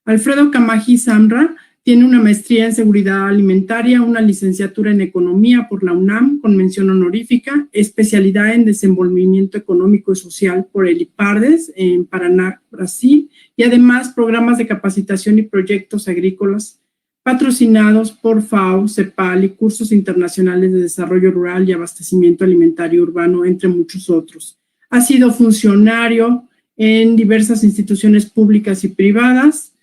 Alfredo Camaji Samra tiene una maestría en seguridad alimentaria, una licenciatura en economía por la UNAM con mención honorífica, especialidad en desenvolvimiento económico y social por el IPARDES en Paraná, Brasil, y además programas de capacitación y proyectos agrícolas patrocinados por FAO, CEPAL y cursos internacionales de desarrollo rural y abastecimiento alimentario urbano, entre muchos otros. Ha sido funcionario en diversas instituciones públicas y privadas,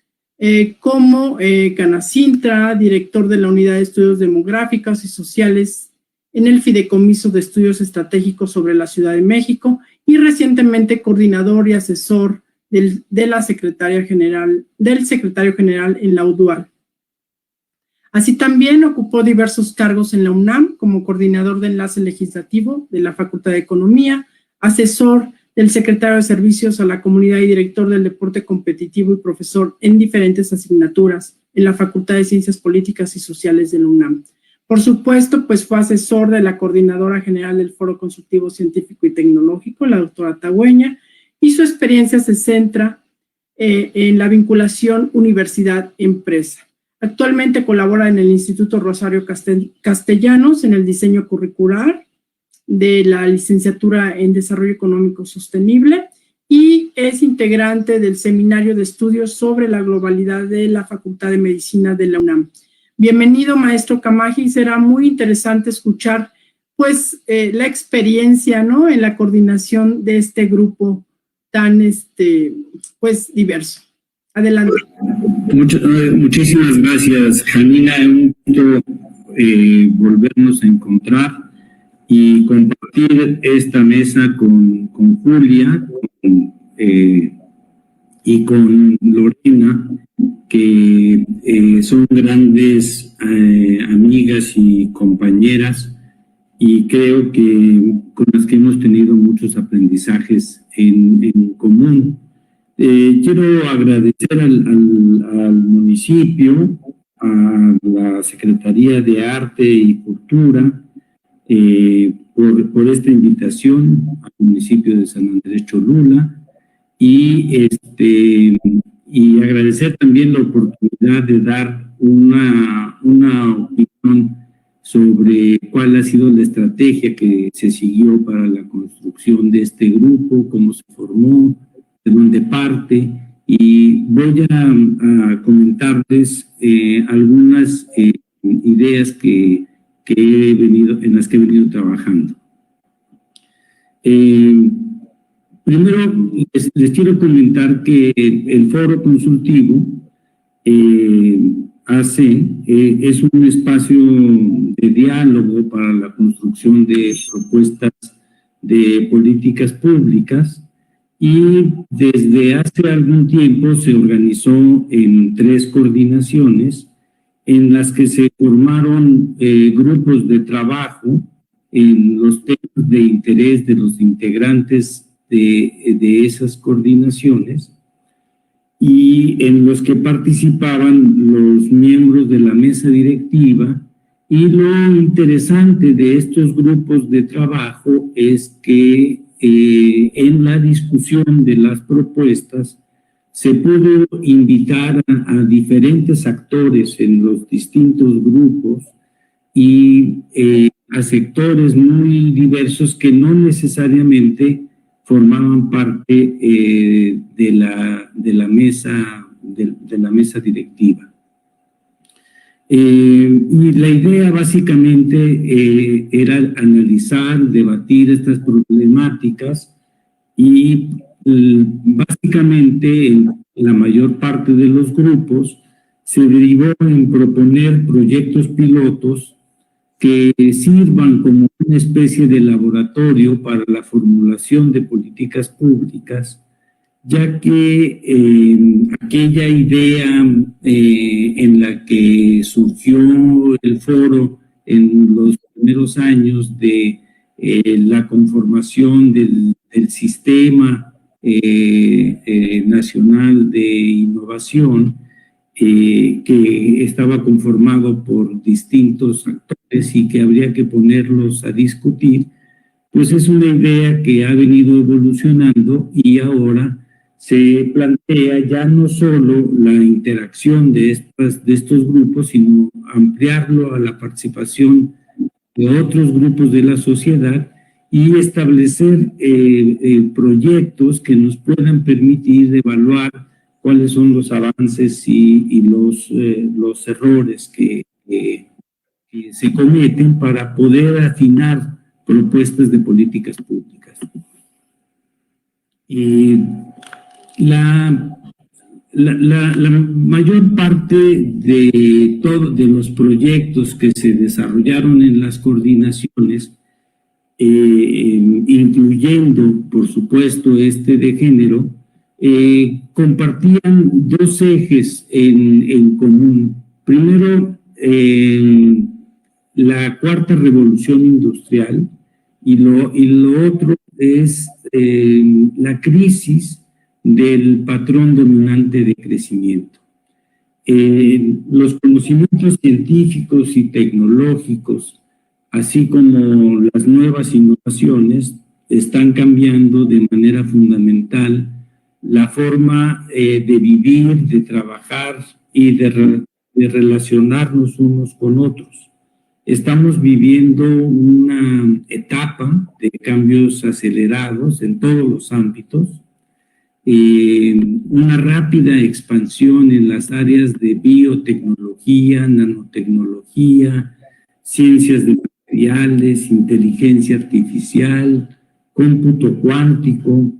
como Canacintra, director de la Unidad de Estudios Demográficos y Sociales en el Fideicomiso de Estudios Estratégicos sobre la Ciudad de México y recientemente coordinador y asesor del secretario general en la UDUAL. Así también ocupó diversos cargos en la UNAM como coordinador de enlace legislativo de la Facultad de Economía, asesor del secretario de Servicios a la Comunidad y director del Deporte Competitivo y profesor en diferentes asignaturas en la Facultad de Ciencias Políticas y Sociales de la UNAM. Por supuesto, pues fue asesor de la coordinadora general del Foro Consultivo Científico y Tecnológico, la doctora Tagüeña, y su experiencia se centra en la vinculación universidad-empresa. Actualmente colabora en el Instituto Rosario Castellanos en el diseño curricular de la licenciatura en Desarrollo Económico Sostenible y es integrante del Seminario de Estudios sobre la Globalidad de la Facultad de Medicina de la UNAM. Bienvenido, maestro Camaji, será muy interesante escuchar pues la experiencia, ¿no?, en la coordinación de este grupo tan pues diverso. Adelante. Muchísimas gracias, Janina. Es un gusto volvernos a encontrar y compartir esta mesa con Julia y con Lorena, que son grandes amigas y compañeras, y creo que con las que hemos tenido muchos aprendizajes en común. Quiero agradecer al municipio, a la Secretaría de Arte y Cultura por esta invitación, al municipio de San Andrés Cholula, y agradecer también la oportunidad de dar una opinión sobre cuál ha sido la estrategia que se siguió para la construcción de este grupo, cómo se formó, de dónde parte, y voy a comentarles algunas ideas en las que he venido trabajando. Primero, les quiero comentar que el Foro Consultivo es un espacio de diálogo para la construcción de propuestas de políticas públicas, y desde hace algún tiempo se organizó en 3 coordinaciones en las que se formaron grupos de trabajo en los temas de interés de los integrantes de esas coordinaciones, y en los que participaban los miembros de la mesa directiva. Y lo interesante de estos grupos de trabajo es que en la discusión de las propuestas se pudo invitar a diferentes actores en los distintos grupos y a sectores muy diversos que no necesariamente formaban parte de la mesa directiva. Y la idea básicamente era analizar, debatir estas problemáticas, y básicamente en la mayor parte de los grupos se derivó en proponer proyectos pilotos que sirvan como una especie de laboratorio para la formulación de políticas públicas, ya que aquella idea en la que surgió el foro en los primeros años de la conformación del Sistema Nacional de Innovación, que estaba conformado por distintos actores y que habría que ponerlos a discutir, pues es una idea que ha venido evolucionando, y ahora se plantea ya no solo la interacción de estos grupos, sino ampliarlo a la participación de otros grupos de la sociedad y establecer proyectos que nos puedan permitir evaluar cuáles son los avances y los errores que se cometen para poder afinar propuestas de políticas públicas. La mayor parte de los proyectos que se desarrollaron en las coordinaciones, incluyendo, por supuesto, de género, compartían 2 ejes en común. Primero, la 4ª revolución industrial, y lo otro es la crisis del patrón dominante de crecimiento. Los conocimientos científicos y tecnológicos, así como las nuevas innovaciones, están cambiando de manera fundamental la forma de vivir, de trabajar y de relacionarnos unos con otros. Estamos viviendo una etapa de cambios acelerados en todos los ámbitos, una rápida expansión en las áreas de biotecnología, nanotecnología, ciencias de materiales, inteligencia artificial, cómputo cuántico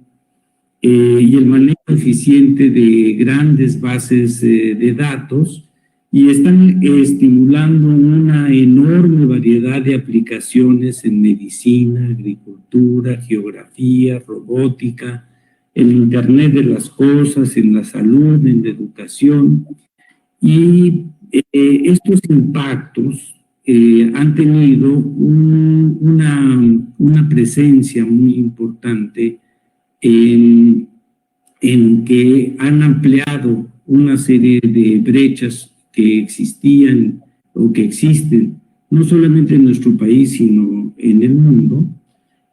y el manejo eficiente de grandes bases de datos, y están estimulando una enorme variedad de aplicaciones en medicina, agricultura, geografía, robótica, el Internet de las cosas, en la salud, en la educación. Y estos impactos han tenido una presencia muy importante en que han ampliado una serie de brechas que existían o que existen, no solamente en nuestro país, sino en el mundo.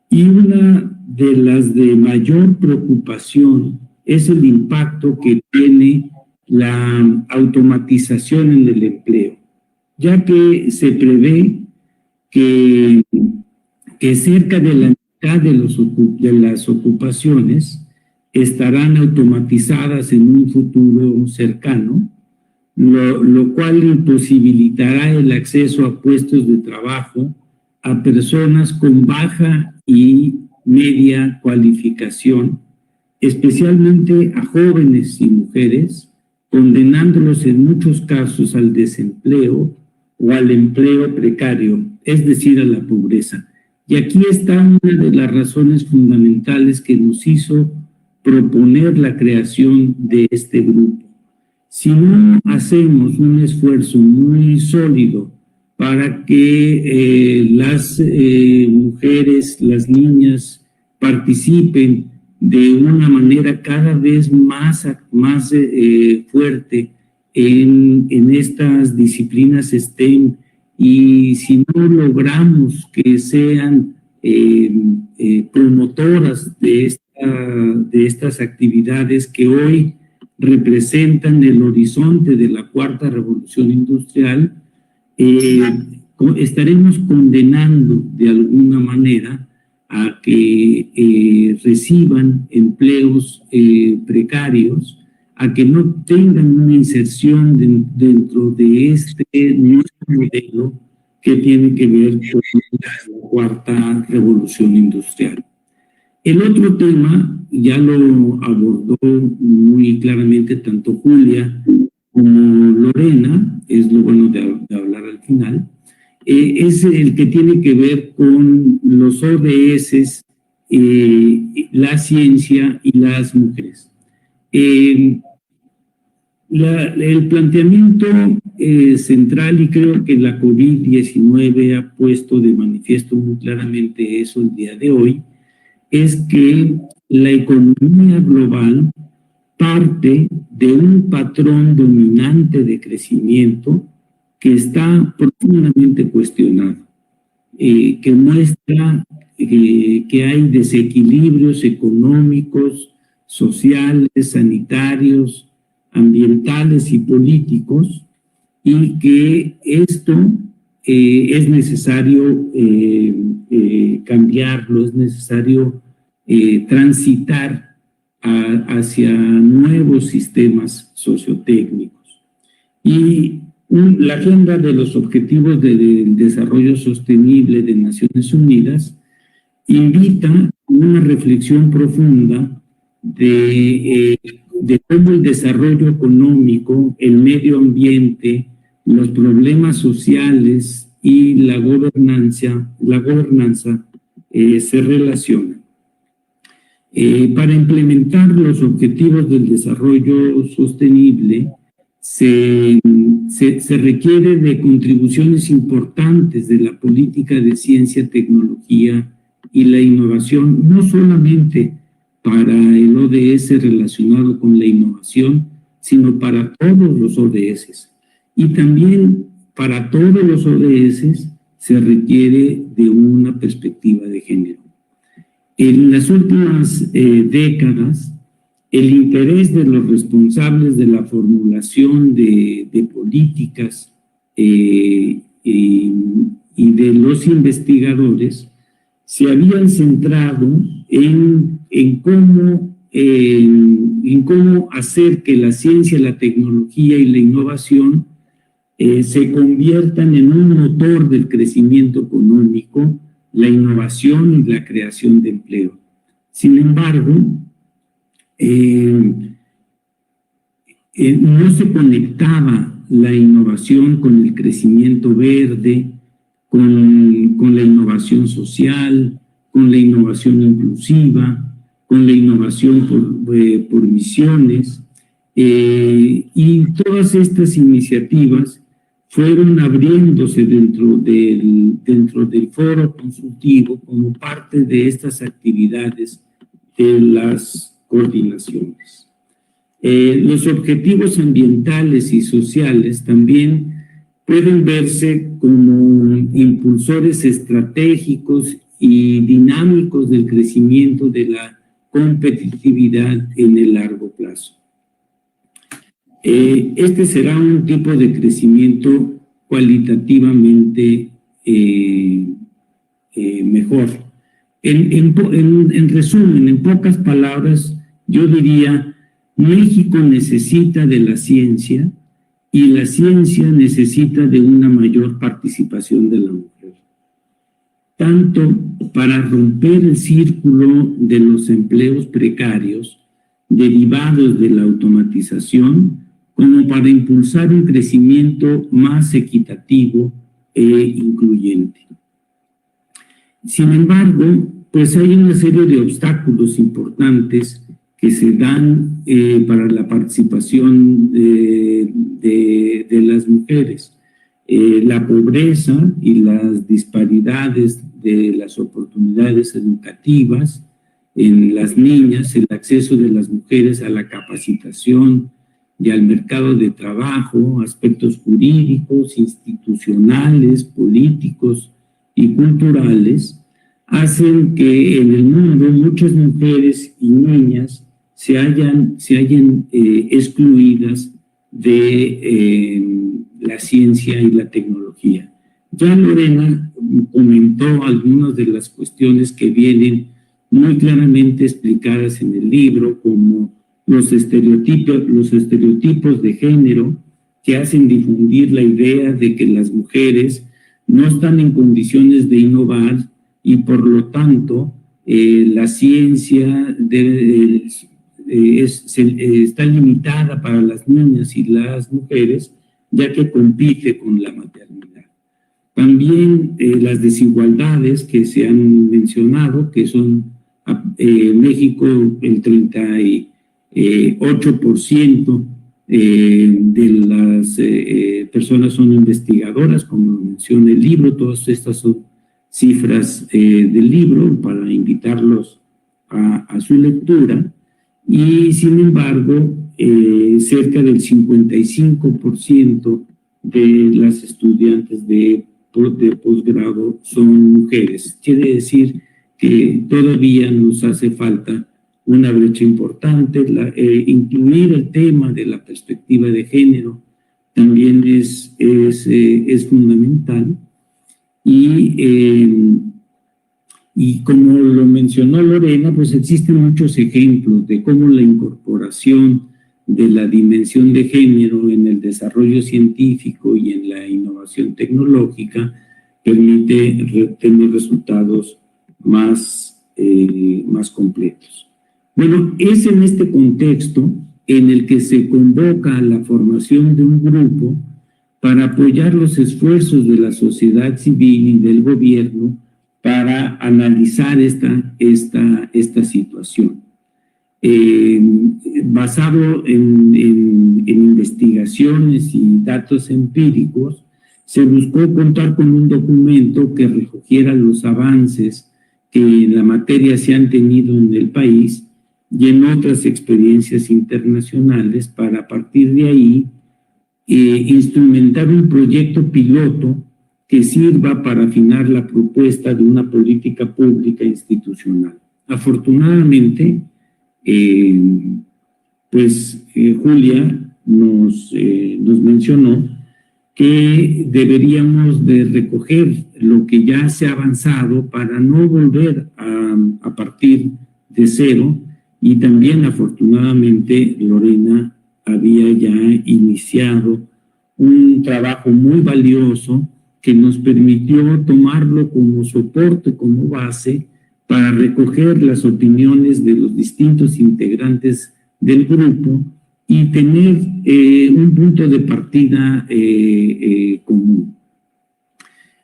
Y una de las de mayor preocupación es el impacto que tiene la automatización en el empleo, ya que se prevé que cerca de la mitad de las ocupaciones estarán automatizadas en un futuro cercano, lo cual imposibilitará el acceso a puestos de trabajo a personas con baja y media cualificación, especialmente a jóvenes y mujeres, condenándolos en muchos casos al desempleo o al empleo precario, es decir, a la pobreza. Y aquí está una de las razones fundamentales que nos hizo proponer la creación de este grupo. Si no hacemos un esfuerzo muy sólido para que las mujeres, las niñas participen de una manera cada vez más fuerte en estas disciplinas STEM, y si no logramos que sean promotoras de estas actividades que hoy representan el horizonte de la cuarta revolución industrial, estaremos condenando de alguna manera a que reciban empleos precarios, a que no tengan una inserción dentro de este nuevo modelo que tiene que ver con la cuarta revolución industrial. El otro tema ya lo abordó muy claramente tanto Julia como Lorena, es lo bueno de hablar al final, es el que tiene que ver con los ODS, la ciencia y las mujeres. El planteamiento central, y creo que la COVID-19 ha puesto de manifiesto muy claramente eso el día de hoy, es que la economía global parte de un patrón dominante de crecimiento que está profundamente cuestionado, que muestra que hay desequilibrios económicos, sociales, sanitarios, ambientales y políticos, y que esto es necesario cambiarlo, es necesario transitar hacia nuevos sistemas sociotécnicos. Y la agenda de los Objetivos del Desarrollo Sostenible de Naciones Unidas invita a una reflexión profunda de cómo el desarrollo económico, el medio ambiente, los problemas sociales y la gobernanza se relacionan. Para implementar los objetivos del desarrollo sostenible se requiere de contribuciones importantes de la política de ciencia, tecnología y la innovación, no solamente para el ODS relacionado con la innovación, sino para todos los ODS. Y también para todos los ODS se requiere de una perspectiva de género. En las últimas décadas, el interés de los responsables de la formulación de políticas y de los investigadores se habían centrado en cómo hacer que la ciencia, la tecnología y la innovación se conviertan en un motor del crecimiento económico, la innovación y la creación de empleo. Sin embargo, no se conectaba la innovación con el crecimiento verde, con la innovación social, con la innovación inclusiva, con la innovación por misiones, y todas estas iniciativas fueron abriéndose dentro del foro consultivo como parte de estas actividades de las coordinaciones. Los objetivos ambientales y sociales también pueden verse como impulsores estratégicos y dinámicos del crecimiento de la competitividad en el largo plazo. Este será un tipo de crecimiento cualitativamente mejor. En resumen, en pocas palabras, yo diría, México necesita de la ciencia y la ciencia necesita de una mayor participación de la mujer, tanto para romper el círculo de los empleos precarios derivados de la automatización, como para impulsar un crecimiento más equitativo e incluyente. Sin embargo, pues hay una serie de obstáculos importantes que se dan para la participación de las mujeres. La pobreza y las disparidades de las oportunidades educativas en las niñas, el acceso de las mujeres a la capacitación y al mercado de trabajo, aspectos jurídicos, institucionales, políticos y culturales, hacen que en el mundo muchas mujeres y niñas se hallan excluidas de la ciencia y la tecnología. Ya Lorena comentó algunas de las cuestiones que vienen muy claramente explicadas en el libro, como los estereotipos de género que hacen difundir la idea de que las mujeres no están en condiciones de innovar y por lo tanto la ciencia está limitada para las niñas y las mujeres, ya que compite con la maternidad. También las desigualdades que se han mencionado, que son México el 38% de las personas son investigadoras, como lo menciona el libro. Todas estas son cifras del libro para invitarlos a su lectura. Y sin embargo, cerca del 55% de las estudiantes de posgrado son mujeres. Quiere decir que todavía nos hace falta una brecha importante. Incluir el tema de la perspectiva de género también es fundamental. Y como lo mencionó Lorena, pues existen muchos ejemplos de cómo la incorporación de la dimensión de género en el desarrollo científico y en la innovación tecnológica permite tener resultados más completos. Bueno, es en este contexto en el que se convoca a la formación de un grupo para apoyar los esfuerzos de la sociedad civil y del gobierno para analizar esta situación. Basado en investigaciones y datos empíricos, se buscó contar con un documento que recogiera los avances que en la materia se han tenido en el país y en otras experiencias internacionales para a partir de ahí instrumentar un proyecto piloto que sirva para afinar la propuesta de una política pública institucional. Afortunadamente, Julia nos mencionó que deberíamos de recoger lo que ya se ha avanzado para no volver a partir de cero, y también afortunadamente Lorena había ya iniciado un trabajo muy valioso que nos permitió tomarlo como soporte, como base, para recoger las opiniones de los distintos integrantes del grupo y tener un punto de partida común.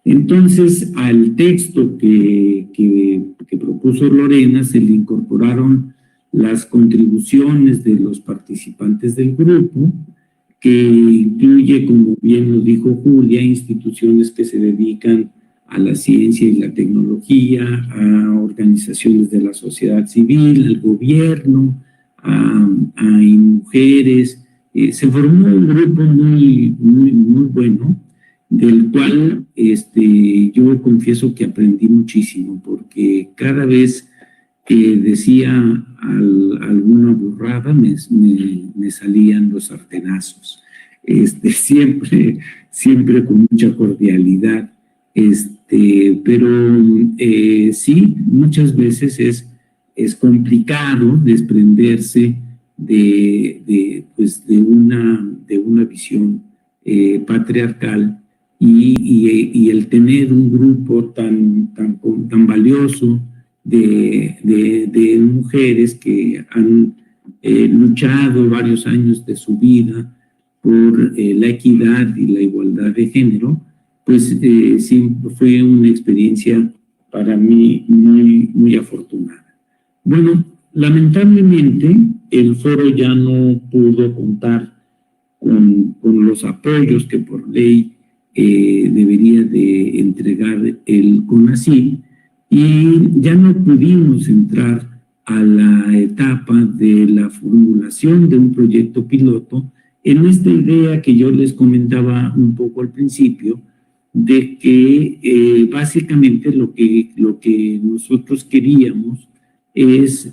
Entonces, al texto que propuso Lorena se le incorporaron las contribuciones de los participantes del grupo, que incluye, como bien lo dijo Julia, instituciones que se dedican a la ciencia y la tecnología, a organizaciones de la sociedad civil, al gobierno, a mujeres. Se formó un grupo muy bueno, del cual yo confieso que aprendí muchísimo, porque cada vez que decía alguna burrada me salían los sartenazos, siempre con mucha cordialidad, pero sí, muchas veces es complicado desprenderse de una visión patriarcal y el tener un grupo tan valioso de mujeres que han luchado varios años de su vida por la equidad y la igualdad de género, pues sí fue una experiencia para mí muy afortunada. Bueno, lamentablemente el foro ya no pudo contar con los apoyos que por ley debería de entregar el CONACYT, y ya no pudimos entrar a la etapa de la formulación de un proyecto piloto en esta idea que yo les comentaba un poco al principio, de que básicamente lo que nosotros queríamos es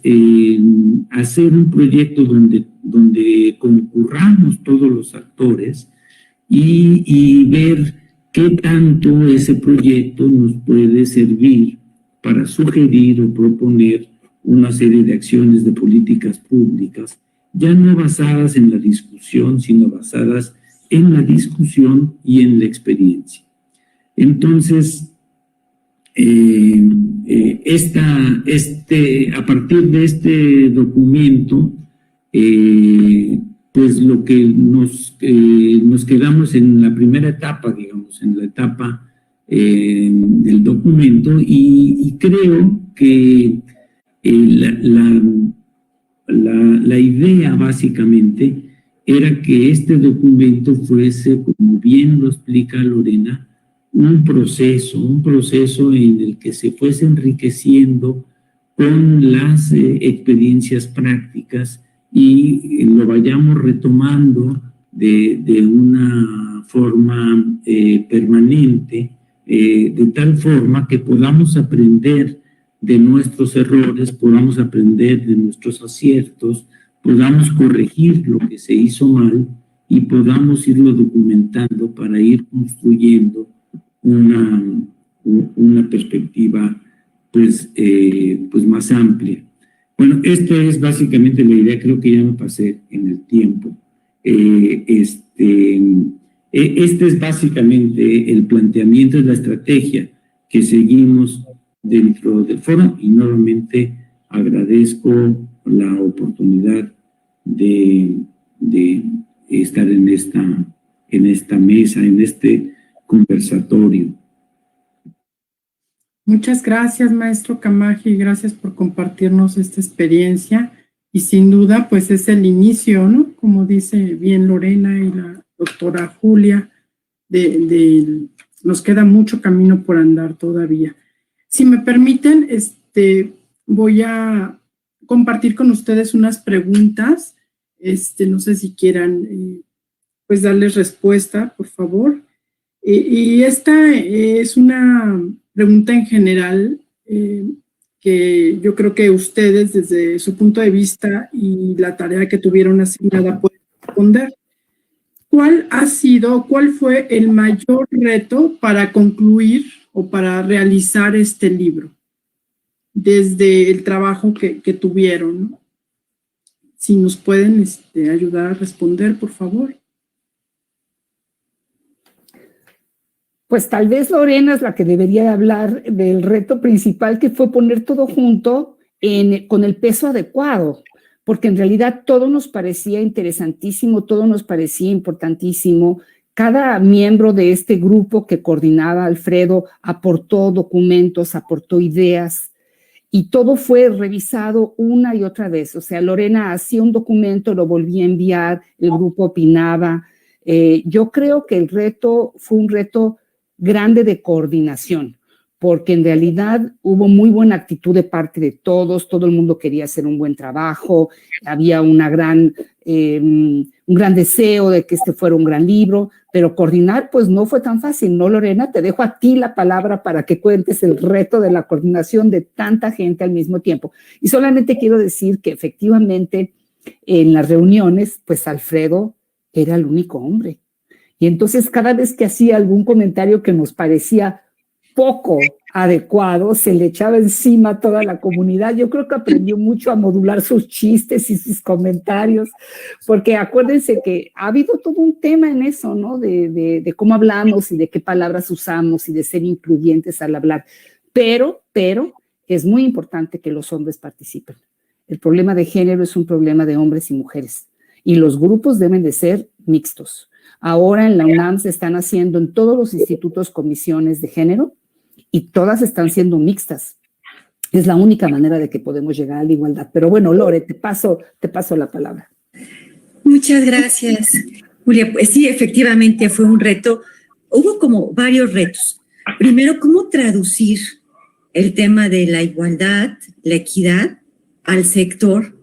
hacer un proyecto donde concurramos todos los actores y ver qué tanto ese proyecto nos puede servir para sugerir o proponer una serie de acciones de políticas públicas, ya no basadas en la discusión, sino basadas en la discusión y en la experiencia. Entonces, a partir de este documento, pues lo que nos quedamos en la primera etapa, digamos, en la etapa del documento, y creo que la idea básicamente era que este documento fuese, como bien lo explica Lorena, un proceso en el que se fuese enriqueciendo con las experiencias prácticas y lo vayamos retomando de una forma permanente, de tal forma que podamos aprender de nuestros errores, podamos aprender de nuestros aciertos, podamos corregir lo que se hizo mal y podamos irlo documentando para ir construyendo una perspectiva pues más amplia. Bueno, esta es básicamente la idea, creo que ya me pasé en el tiempo. Este es básicamente el planteamiento, es la estrategia que seguimos dentro del foro, y nuevamente agradezco la oportunidad de estar en esta mesa, en este conversatorio. Muchas gracias, maestro Camaji, gracias por compartirnos esta experiencia, y sin duda pues es el inicio, ¿no? Como dice bien Lorena y la doctora Julia, nos queda mucho camino por andar todavía. Si me permiten, voy a compartir con ustedes unas preguntas. No sé si quieran pues darles respuesta, por favor. Y esta es una pregunta en general que yo creo que ustedes, desde su punto de vista y la tarea que tuvieron asignada, pueden responder. ¿Cuál fue el mayor reto para concluir o para realizar este libro? Desde el trabajo que tuvieron, ¿no? Si nos pueden ayudar a responder, por favor. Pues tal vez Lorena es la que debería hablar del reto principal, que fue poner todo junto con el peso adecuado, porque en realidad todo nos parecía interesantísimo, todo nos parecía importantísimo. Cada miembro de este grupo que coordinaba Alfredo aportó documentos, aportó ideas, y todo fue revisado una y otra vez. O sea, Lorena hacía un documento, lo volvía a enviar, el grupo opinaba. Yo creo que el reto fue un reto grande de coordinación, porque en realidad hubo muy buena actitud de parte de todos, todo el mundo quería hacer un buen trabajo, había un gran deseo de que este fuera un gran libro, pero coordinar pues no fue tan fácil, ¿no, Lorena? Te dejo a ti la palabra para que cuentes el reto de la coordinación de tanta gente al mismo tiempo. Y solamente quiero decir que efectivamente en las reuniones, pues Alfredo era el único hombre. Y entonces cada vez que hacía algún comentario que nos parecía poco adecuado, se le echaba encima a toda la comunidad. Yo creo que aprendió mucho a modular sus chistes y sus comentarios, porque acuérdense que ha habido todo un tema en eso, ¿no? De cómo hablamos y de qué palabras usamos y de ser incluyentes al hablar. Pero es muy importante que los hombres participen. El problema de género es un problema de hombres y mujeres, y los grupos deben de ser mixtos. Ahora en la UNAM se están haciendo en todos los institutos comisiones de género y todas están siendo mixtas. Es la única manera de que podemos llegar a la igualdad. Pero bueno, Lore, te paso la palabra. Muchas gracias, Julia. Pues sí, efectivamente fue un reto. Hubo como varios retos. Primero, ¿cómo traducir el tema de la igualdad, la equidad al sector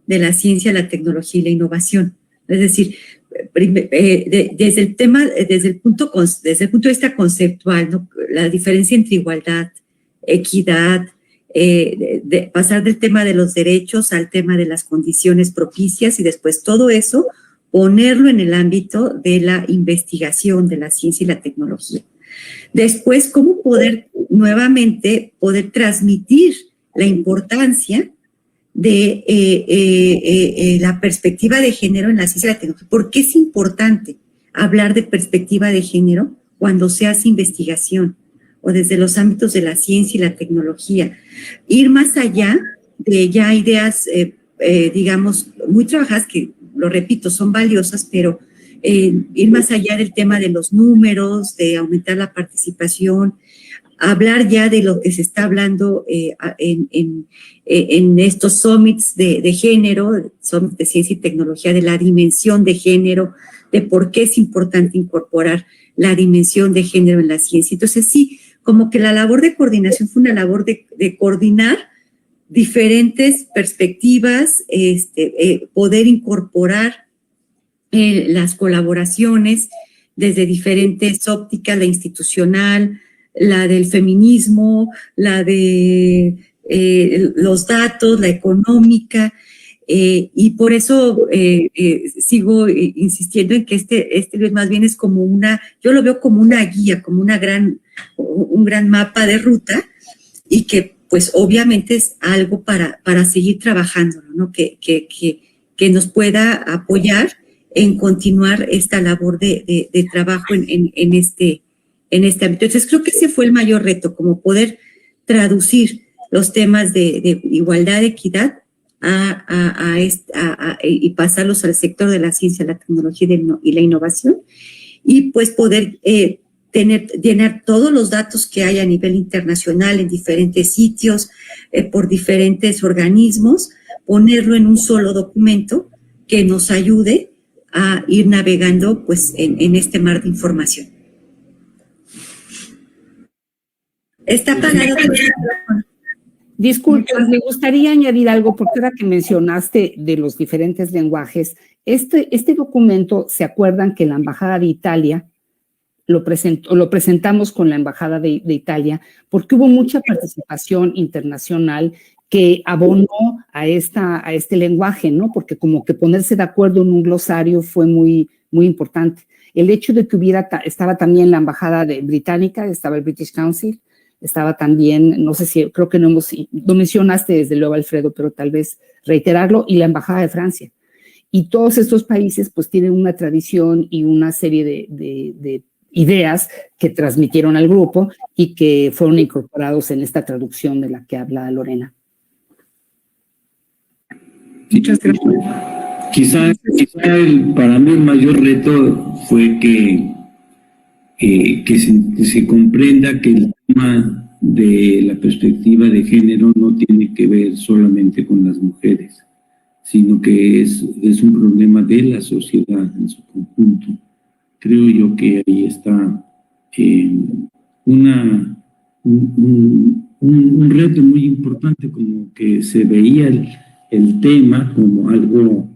de la ciencia, la tecnología y la innovación? Es decir, desde el punto de vista conceptual, ¿no? La diferencia entre igualdad, equidad, de pasar del tema de los derechos al tema de las condiciones propicias y después todo eso ponerlo en el ámbito de la investigación, de la ciencia y la tecnología. Después, cómo poder transmitir la importancia de la perspectiva de género en la ciencia y la tecnología. ¿Por qué es importante hablar de perspectiva de género cuando se hace investigación o desde los ámbitos de la ciencia y la tecnología? Ir más allá de ya ideas, digamos, muy trabajadas, que, lo repito, son valiosas, pero ir más allá del tema de los números, de aumentar la participación, hablar ya de lo que se está hablando en estos summits de género, summits de ciencia y tecnología, de la dimensión de género, de por qué es importante incorporar la dimensión de género en la ciencia. Entonces sí, como que la labor de coordinación fue una labor de coordinar diferentes perspectivas, poder incorporar las colaboraciones desde diferentes ópticas, la institucional, la del feminismo, la de los datos, la económica, y por eso sigo insistiendo en que este más bien es como yo lo veo como una guía, como un gran mapa de ruta, y que pues obviamente es algo para seguir trabajando, ¿no? Que nos pueda apoyar en continuar esta labor de trabajo en este ámbito. Entonces, creo que ese fue el mayor reto, como poder traducir los temas de igualdad, equidad, y pasarlos al sector de la ciencia, la tecnología y la innovación, y pues poder llenar todos los datos que hay a nivel internacional en diferentes sitios, por diferentes organismos, ponerlo en un solo documento que nos ayude a ir navegando pues en este mar de información. Está apagado. Disculpe, me gustaría añadir algo, porque ahora que mencionaste de los diferentes lenguajes, este documento, ¿se acuerdan que la Embajada de Italia lo presentamos con la Embajada de Italia, porque hubo mucha participación internacional que abonó a este lenguaje, ¿no? Porque como que ponerse de acuerdo en un glosario fue muy, muy importante. El hecho de que estaba también la Embajada británica, estaba el British Council, estaba también, no sé si, creo que no mencionaste desde luego, Alfredo, pero tal vez reiterarlo, y la Embajada de Francia. Y todos estos países pues tienen una tradición y una serie de ideas que transmitieron al grupo y que fueron incorporados en esta traducción de la que habla Lorena. Muchas gracias. Quizá para mí el mayor reto fue que se comprenda que el tema de la perspectiva de género no tiene que ver solamente con las mujeres, sino que es un problema de la sociedad en su conjunto. Creo yo que ahí está un reto muy importante, como que se veía el tema como algo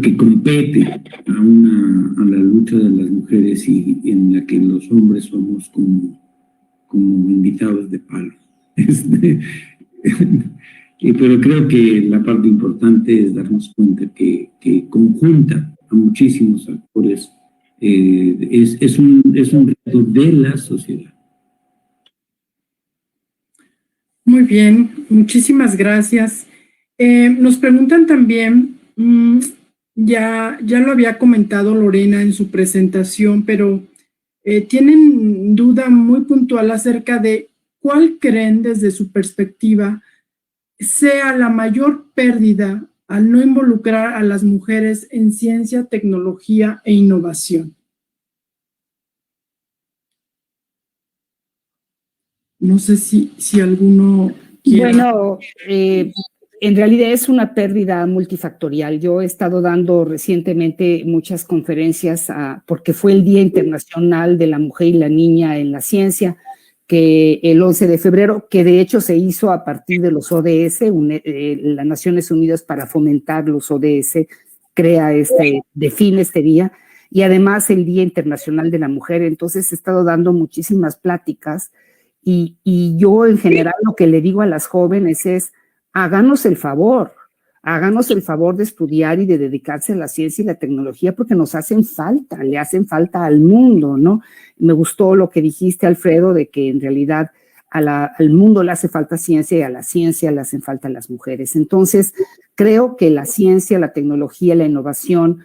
que compete a la lucha de las mujeres y en la que los hombres somos como invitados de palo. Pero creo que la parte importante es darnos cuenta que conjunta a muchísimos actores, es un reto de la sociedad. Muy bien, muchísimas gracias. Nos preguntan también, ya lo había comentado Lorena en su presentación, pero tienen duda muy puntual acerca de cuál creen desde su perspectiva sea la mayor pérdida al no involucrar a las mujeres en ciencia, tecnología e innovación. No sé si alguno quiera. Bueno, en realidad es una pérdida multifactorial. Yo he estado dando recientemente muchas conferencias porque fue el Día Internacional de la Mujer y la Niña en la Ciencia, que el 11 de febrero, que de hecho se hizo a partir de los ODS, las Naciones Unidas para fomentar los ODS, define este día, y además el Día Internacional de la Mujer. Entonces he estado dando muchísimas pláticas y yo en general lo que le digo a las jóvenes es, háganos el favor de estudiar y de dedicarse a la ciencia y la tecnología porque nos hacen falta, le hacen falta al mundo, ¿no? Me gustó lo que dijiste, Alfredo, de que en realidad al mundo le hace falta ciencia y a la ciencia le hacen falta las mujeres. Entonces, creo que la ciencia, la tecnología, la innovación,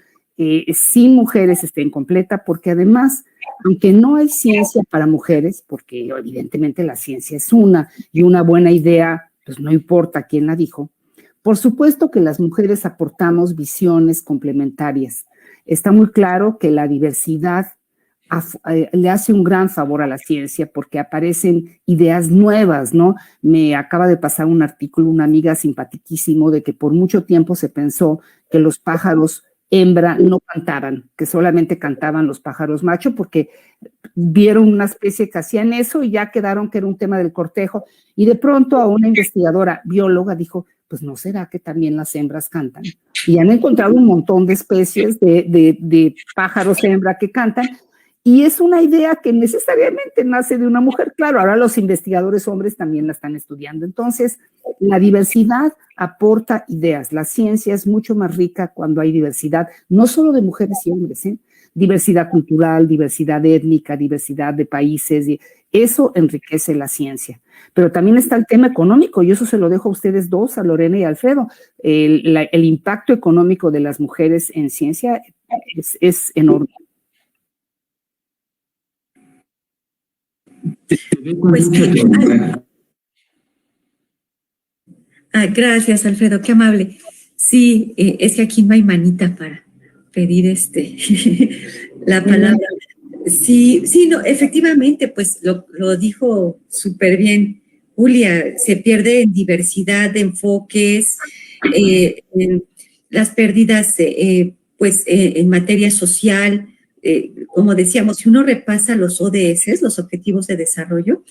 sin mujeres está incompleta porque además, aunque no hay ciencia para mujeres, porque evidentemente la ciencia es una buena idea, pues no importa quién la dijo, por supuesto que las mujeres aportamos visiones complementarias. Está muy claro que la diversidad le hace un gran favor a la ciencia porque aparecen ideas nuevas, ¿no? Me acaba de pasar un artículo, una amiga simpaticísimo, de que por mucho tiempo se pensó que los pájaros hembra no cantaban, que solamente cantaban los pájaros macho porque vieron una especie que hacían eso y ya quedaron que era un tema del cortejo. Y de pronto a una investigadora bióloga dijo, pues ¿no será que también las hembras cantan? Y han encontrado un montón de especies de pájaros hembra que cantan, y es una idea que necesariamente nace de una mujer. Claro, ahora los investigadores hombres también la están estudiando. Entonces, la diversidad aporta ideas. La ciencia es mucho más rica cuando hay diversidad, no solo de mujeres y hombres, diversidad cultural, diversidad étnica, diversidad de países, y eso enriquece la ciencia. Pero también está el tema económico, y eso se lo dejo a ustedes dos, a Lorena y a Alfredo. El impacto económico de las mujeres en ciencia es enorme. Pues, gracias, Alfredo, qué amable. Sí, es que aquí no hay manita para pedir la palabra. Sí, no, efectivamente, pues lo dijo súper bien Julia, se pierde en diversidad de enfoques, en las pérdidas, en materia social. Como decíamos, si uno repasa los ODS, los Objetivos de Desarrollo,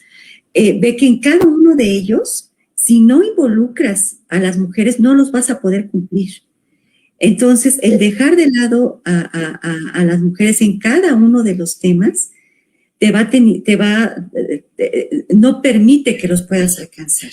ve que en cada uno de ellos, si no involucras a las mujeres, no los vas a poder cumplir. Entonces, el dejar de lado a las mujeres en cada uno de los temas no permite que los puedas alcanzar,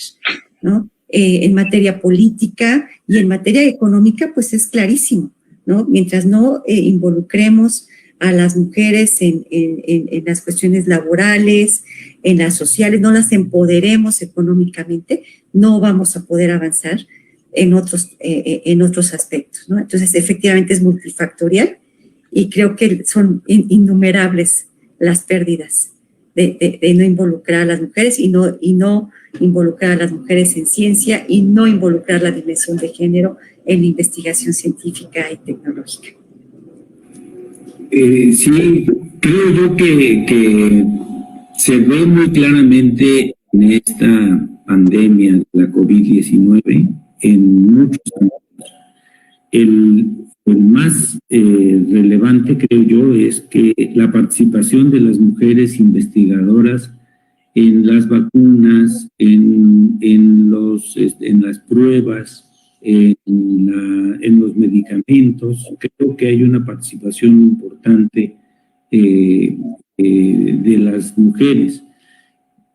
¿no? En materia política y en materia económica, pues es clarísimo, ¿no? Mientras no involucremos a las mujeres en las cuestiones laborales, en las sociales, no las empoderemos económicamente, no vamos a poder avanzar en otros aspectos, ¿no? Entonces, efectivamente es multifactorial y creo que son innumerables las pérdidas de no involucrar a las mujeres y no involucrar a las mujeres en ciencia y no involucrar la dimensión de género en la investigación científica y tecnológica. Sí, creo yo que se ve muy claramente en esta pandemia de la COVID-19 en muchos ámbitos. El más relevante, creo yo, es que la participación de las mujeres investigadoras en las vacunas, en las pruebas, en los medicamentos, creo que hay una participación importante de las mujeres.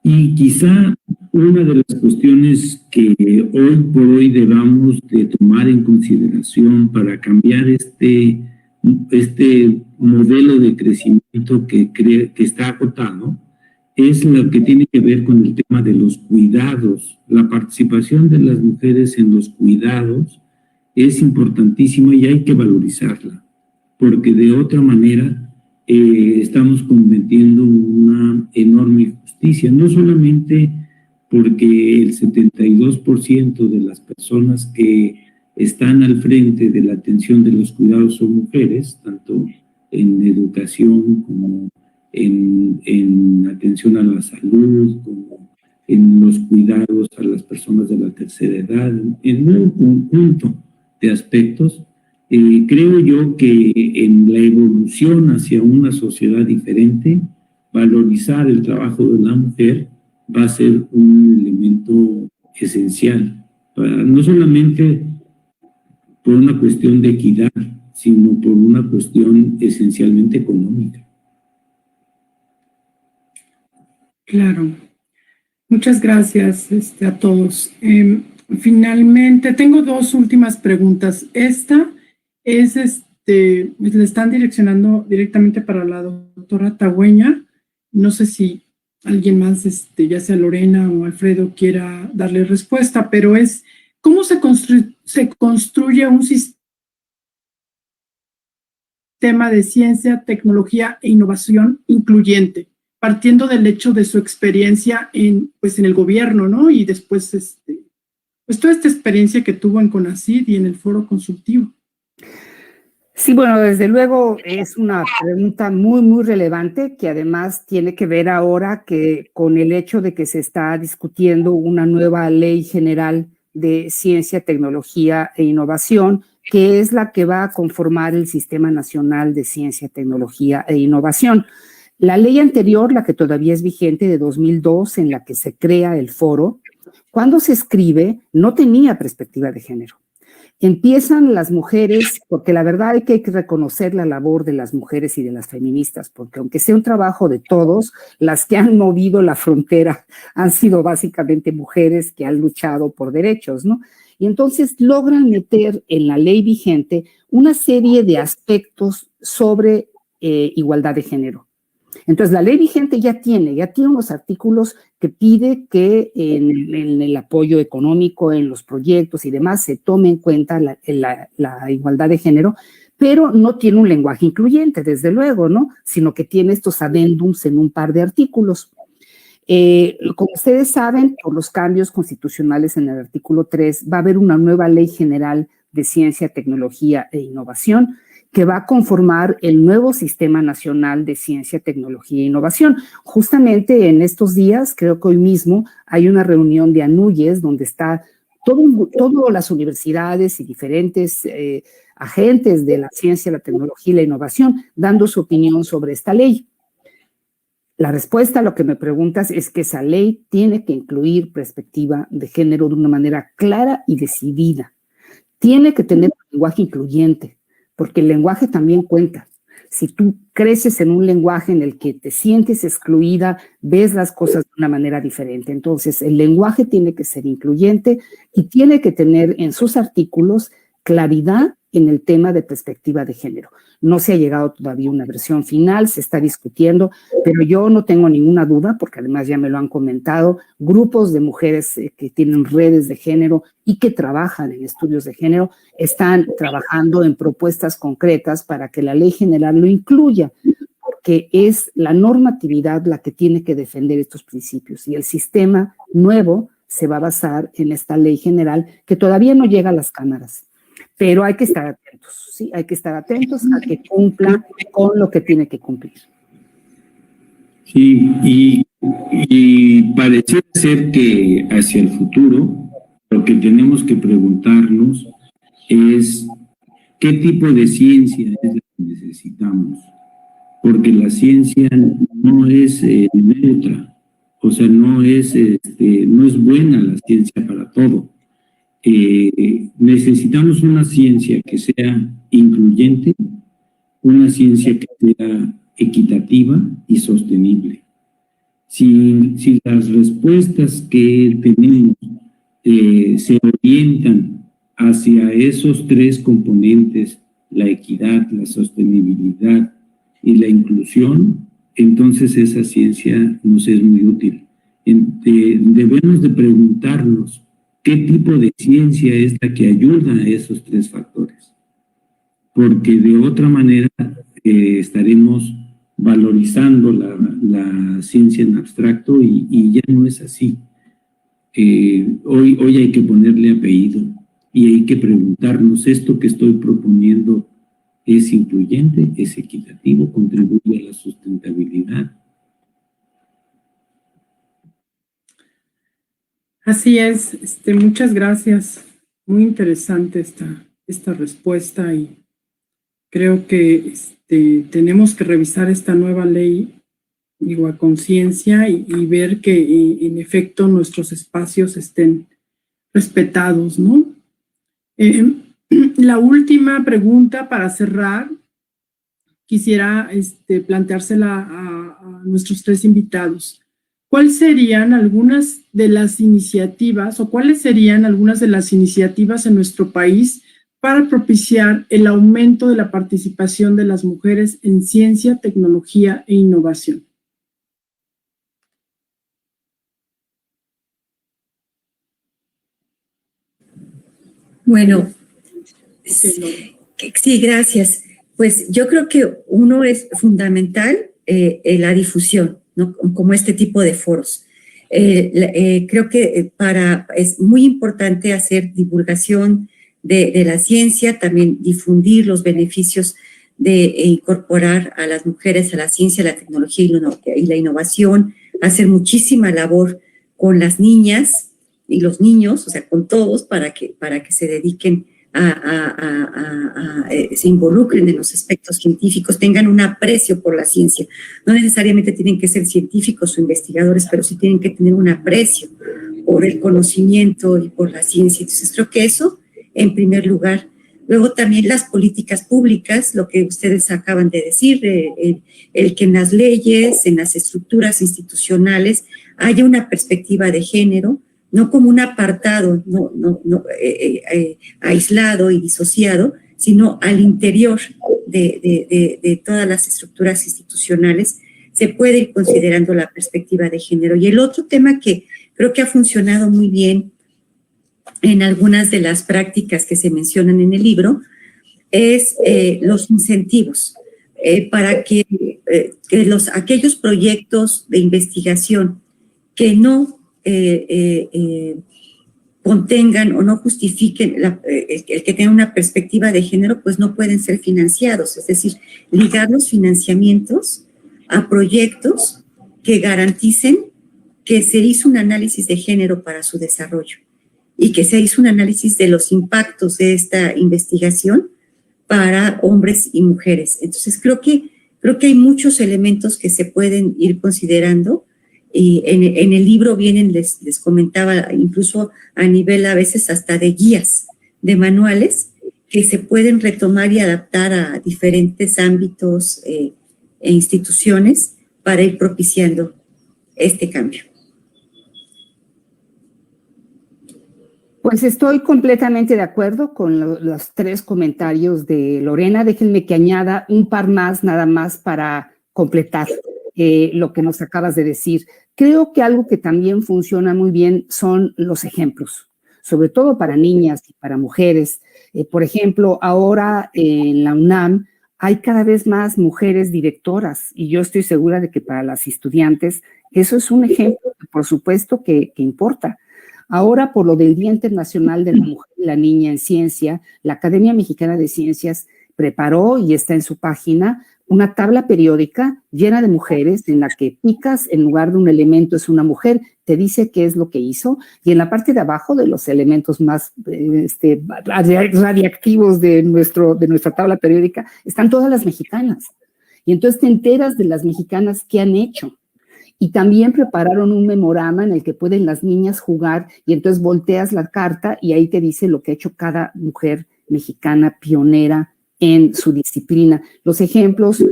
Y quizá una de las cuestiones que hoy por hoy debamos de tomar en consideración para cambiar este modelo de crecimiento que está agotado es lo que tiene que ver con el tema de los cuidados. La participación de las mujeres en los cuidados es importantísima y hay que valorizarla, porque de otra manera estamos cometiendo una enorme injusticia, no solamente porque el 72% de las personas que están al frente de la atención de los cuidados son mujeres, tanto en educación como en atención a la salud, como en los cuidados a las personas de la tercera edad, en un conjunto de aspectos. Creo yo que en la evolución hacia una sociedad diferente, valorizar el trabajo de la mujer va a ser un elemento esencial, no solamente por una cuestión de equidad, sino por una cuestión esencialmente económica. Claro. Muchas gracias a todos. Finalmente, tengo dos últimas preguntas. Esta es, le están direccionando directamente para la doctora Tagüeña. No sé si alguien más, ya sea Lorena o Alfredo, quiera darle respuesta, pero es, ¿cómo se construye un sistema de ciencia, tecnología e innovación incluyente? Partiendo del hecho de su experiencia en el gobierno, ¿no? Y después, pues toda esta experiencia que tuvo en CONACYT y en el foro consultivo. Sí, bueno, desde luego es una pregunta muy, muy relevante que además tiene que ver ahora que con el hecho de que se está discutiendo una nueva ley general de ciencia, tecnología e innovación, que es la que va a conformar el Sistema Nacional de Ciencia, Tecnología e Innovación. La ley anterior, la que todavía es vigente de 2002, en la que se crea el foro, cuando se escribe no tenía perspectiva de género. Empiezan las mujeres, porque la verdad hay que reconocer la labor de las mujeres y de las feministas, porque aunque sea un trabajo de todos, las que han movido la frontera han sido básicamente mujeres que han luchado por derechos, ¿no? Y entonces logran meter en la ley vigente una serie de aspectos sobre igualdad de género. Entonces, la ley vigente ya tiene unos artículos que pide que en el apoyo económico, en los proyectos y demás, se tome en cuenta la igualdad de género, pero no tiene un lenguaje incluyente, desde luego, ¿no? Sino que tiene estos adendums en un par de artículos. Como ustedes saben, por los cambios constitucionales en el artículo 3, va a haber una nueva ley general de ciencia, tecnología e innovación, que va a conformar el nuevo Sistema Nacional de Ciencia, Tecnología e Innovación. Justamente en estos días, creo que hoy mismo, hay una reunión de ANUYES donde está todas las universidades y diferentes agentes de la ciencia, la tecnología y la innovación dando su opinión sobre esta ley. La respuesta a lo que me preguntas es que esa ley tiene que incluir perspectiva de género de una manera clara y decidida. Tiene que tener un lenguaje incluyente, porque el lenguaje también cuenta. Si tú creces en un lenguaje en el que te sientes excluida, ves las cosas de una manera diferente. Entonces, el lenguaje tiene que ser incluyente y tiene que tener en sus artículos claridad en el tema de perspectiva de género. No se ha llegado todavía a una versión final, se está discutiendo, pero yo no tengo ninguna duda, porque además ya me lo han comentado, grupos de mujeres que tienen redes de género y que trabajan en estudios de género, están trabajando en propuestas concretas para que la ley general lo incluya, porque es la normatividad la que tiene que defender estos principios y el sistema nuevo se va a basar en esta ley general que todavía no llega a las cámaras. Pero hay que estar atentos, ¿sí? Hay que estar atentos a que cumpla con lo que tiene que cumplir. Sí, y parece ser que hacia el futuro lo que tenemos que preguntarnos es qué tipo de ciencia es la que necesitamos, porque la ciencia no es neutra, o sea, no es buena la ciencia para todo. Necesitamos una ciencia que sea incluyente, una ciencia que sea equitativa y sostenible. Si las respuestas que tenemos se orientan hacia esos tres componentes, la equidad, la sostenibilidad y la inclusión, entonces esa ciencia nos es muy útil. Debemos de preguntarnos ¿qué tipo de ciencia es la que ayuda a esos tres factores? Porque de otra manera estaremos valorizando la ciencia en abstracto y ya no es así. Hoy hay que ponerle apellido y hay que preguntarnos, ¿esto que estoy proponiendo es incluyente, es equitativo, contribuye a la sustentabilidad? Así es, muchas gracias. Muy interesante esta respuesta y creo que tenemos que revisar esta nueva ley, digo, a conciencia y ver que en efecto nuestros espacios estén respetados, ¿no? La última pregunta para cerrar, quisiera planteársela a nuestros tres invitados. ¿Cuáles serían algunas de las iniciativas o cuáles serían algunas de las iniciativas en nuestro país para propiciar el aumento de la participación de las mujeres en ciencia, tecnología e innovación? Bueno, sí, gracias. Pues yo creo que uno es fundamental la difusión, ¿no? Como este tipo de foros. Creo que es muy importante hacer divulgación de la ciencia, también difundir los beneficios de incorporar a las mujeres a la ciencia, la tecnología y la innovación, hacer muchísima labor con las niñas y los niños, o sea, con todos, para que se dediquen se involucren en los aspectos científicos, tengan un aprecio por la ciencia. No necesariamente tienen que ser científicos o investigadores, pero sí tienen que tener un aprecio por el conocimiento y por la ciencia. Entonces, creo que eso, en primer lugar. Luego también las políticas públicas, lo que ustedes acaban de decir, el que en las leyes, en las estructuras institucionales, haya una perspectiva de género, no como un apartado aislado y disociado, sino al interior de todas las estructuras institucionales, se puede ir considerando la perspectiva de género. Y el otro tema que creo que ha funcionado muy bien en algunas de las prácticas que se mencionan en el libro es los incentivos para que aquellos proyectos de investigación que no contengan o no justifiquen el que tenga una perspectiva de género, pues no pueden ser financiados. Es decir, ligar los financiamientos a proyectos que garanticen que se hizo un análisis de género para su desarrollo y que se hizo un análisis de los impactos de esta investigación para hombres y mujeres. Entonces, creo que Creo que hay muchos elementos que se pueden ir considerando. Y en el libro vienen, les comentaba, incluso a nivel a veces hasta de guías, de manuales, que se pueden retomar y adaptar a diferentes ámbitos e instituciones para ir propiciando este cambio. Pues estoy completamente de acuerdo con los 3 comentarios de Lorena. Déjenme que añada un par más, nada más para completar lo que nos acabas de decir. Creo que algo que también funciona muy bien son los ejemplos, sobre todo para niñas y para mujeres. Por ejemplo, ahora en la UNAM hay cada vez más mujeres directoras y yo estoy segura de que para las estudiantes eso es un ejemplo que por supuesto que importa. Ahora, por lo del Día Internacional de la Mujer y la Niña en Ciencia, la Academia Mexicana de Ciencias preparó y está en su página una tabla periódica llena de mujeres en la que picas, en lugar de un elemento es una mujer, te dice qué es lo que hizo, y en la parte de abajo de los elementos más radiactivos de nuestra tabla periódica están todas las mexicanas. Y entonces te enteras de las mexicanas que han hecho. Y también prepararon un memorama en el que pueden las niñas jugar y entonces volteas la carta y ahí te dice lo que ha hecho cada mujer mexicana pionera en su disciplina. Los ejemplos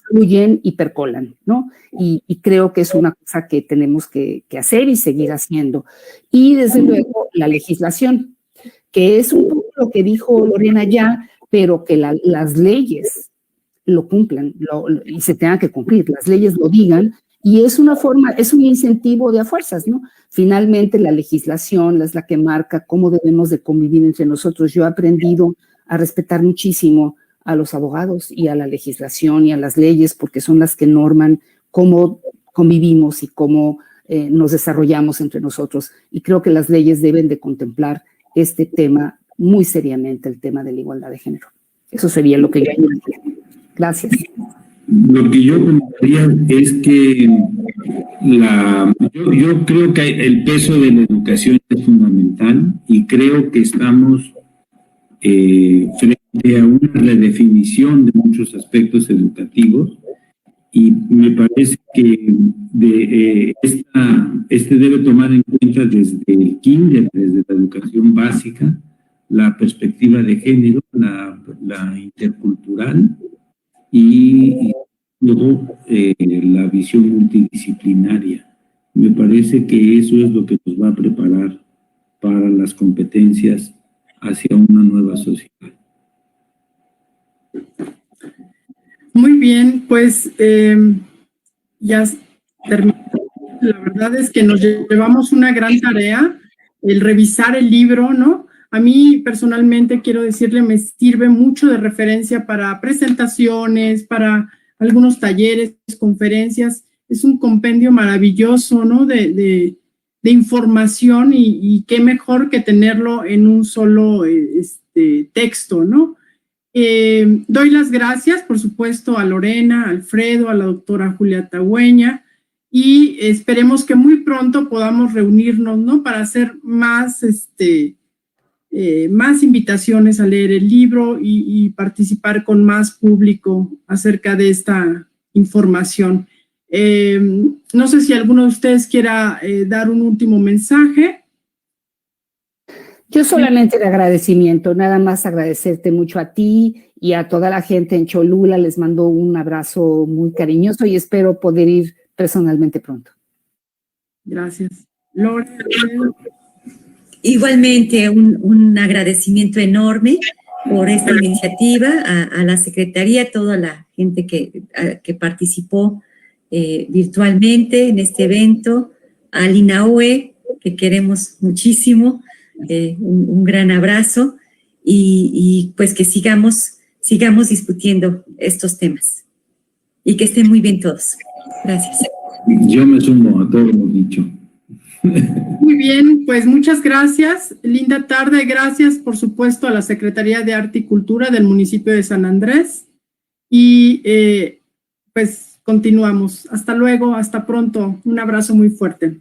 fluyen y percolan, ¿no? Y creo que es una cosa que tenemos que hacer y seguir haciendo. Y desde luego la legislación, que es un poco lo que dijo Lorena ya, pero que las leyes lo cumplan y se tengan que cumplir, las leyes lo digan. Y es una forma, es un incentivo de a fuerzas, ¿no? Finalmente la legislación es la que marca cómo debemos de convivir entre nosotros. Yo he aprendido a respetar muchísimo a los abogados y a la legislación y a las leyes porque son las que norman cómo convivimos y cómo nos desarrollamos entre nosotros. Y creo que las leyes deben de contemplar este tema muy seriamente, el tema de la igualdad de género. Eso sería lo que yo añadiría. Gracias. Lo que yo comentaría es que yo creo que el peso de la educación es fundamental y creo que estamos frente a una redefinición de muchos aspectos educativos y me parece que este debe tomar en cuenta desde el kinder, desde la educación básica, la perspectiva de género, la intercultural y luego la visión multidisciplinaria. Me parece que eso es lo que nos va a preparar para las competencias hacia una nueva sociedad. Muy bien, pues ya terminamos. La verdad es que nos llevamos una gran tarea, el revisar el libro, ¿no? A mí personalmente quiero decirle, me sirve mucho de referencia para presentaciones, para algunos talleres, conferencias. Es un compendio maravilloso, ¿no? De información y qué mejor que tenerlo en un solo texto, ¿no? Doy las gracias, por supuesto, a Lorena, a Alfredo, a la doctora Julia Tagüeña y esperemos que muy pronto podamos reunirnos, ¿no? Para hacer más invitaciones a leer el libro y participar con más público acerca de esta información. No sé si alguno de ustedes quiera dar un último mensaje. Yo solamente el agradecimiento, nada más agradecerte mucho a ti y a toda la gente en Cholula. Les mando un abrazo muy cariñoso y espero poder ir personalmente pronto. Gracias. Lorena. Igualmente, un agradecimiento enorme por esta iniciativa, a la Secretaría, a toda la gente que participó virtualmente en este evento, al INAOE, que queremos muchísimo, un gran abrazo y pues que sigamos discutiendo estos temas y que estén muy bien todos. Gracias. Yo me sumo a todo lo dicho. Muy bien, pues muchas gracias. Linda tarde. Gracias, por supuesto, a la Secretaría de Arte y Cultura del municipio de San Andrés. Y pues continuamos. Hasta luego, hasta pronto. Un abrazo muy fuerte.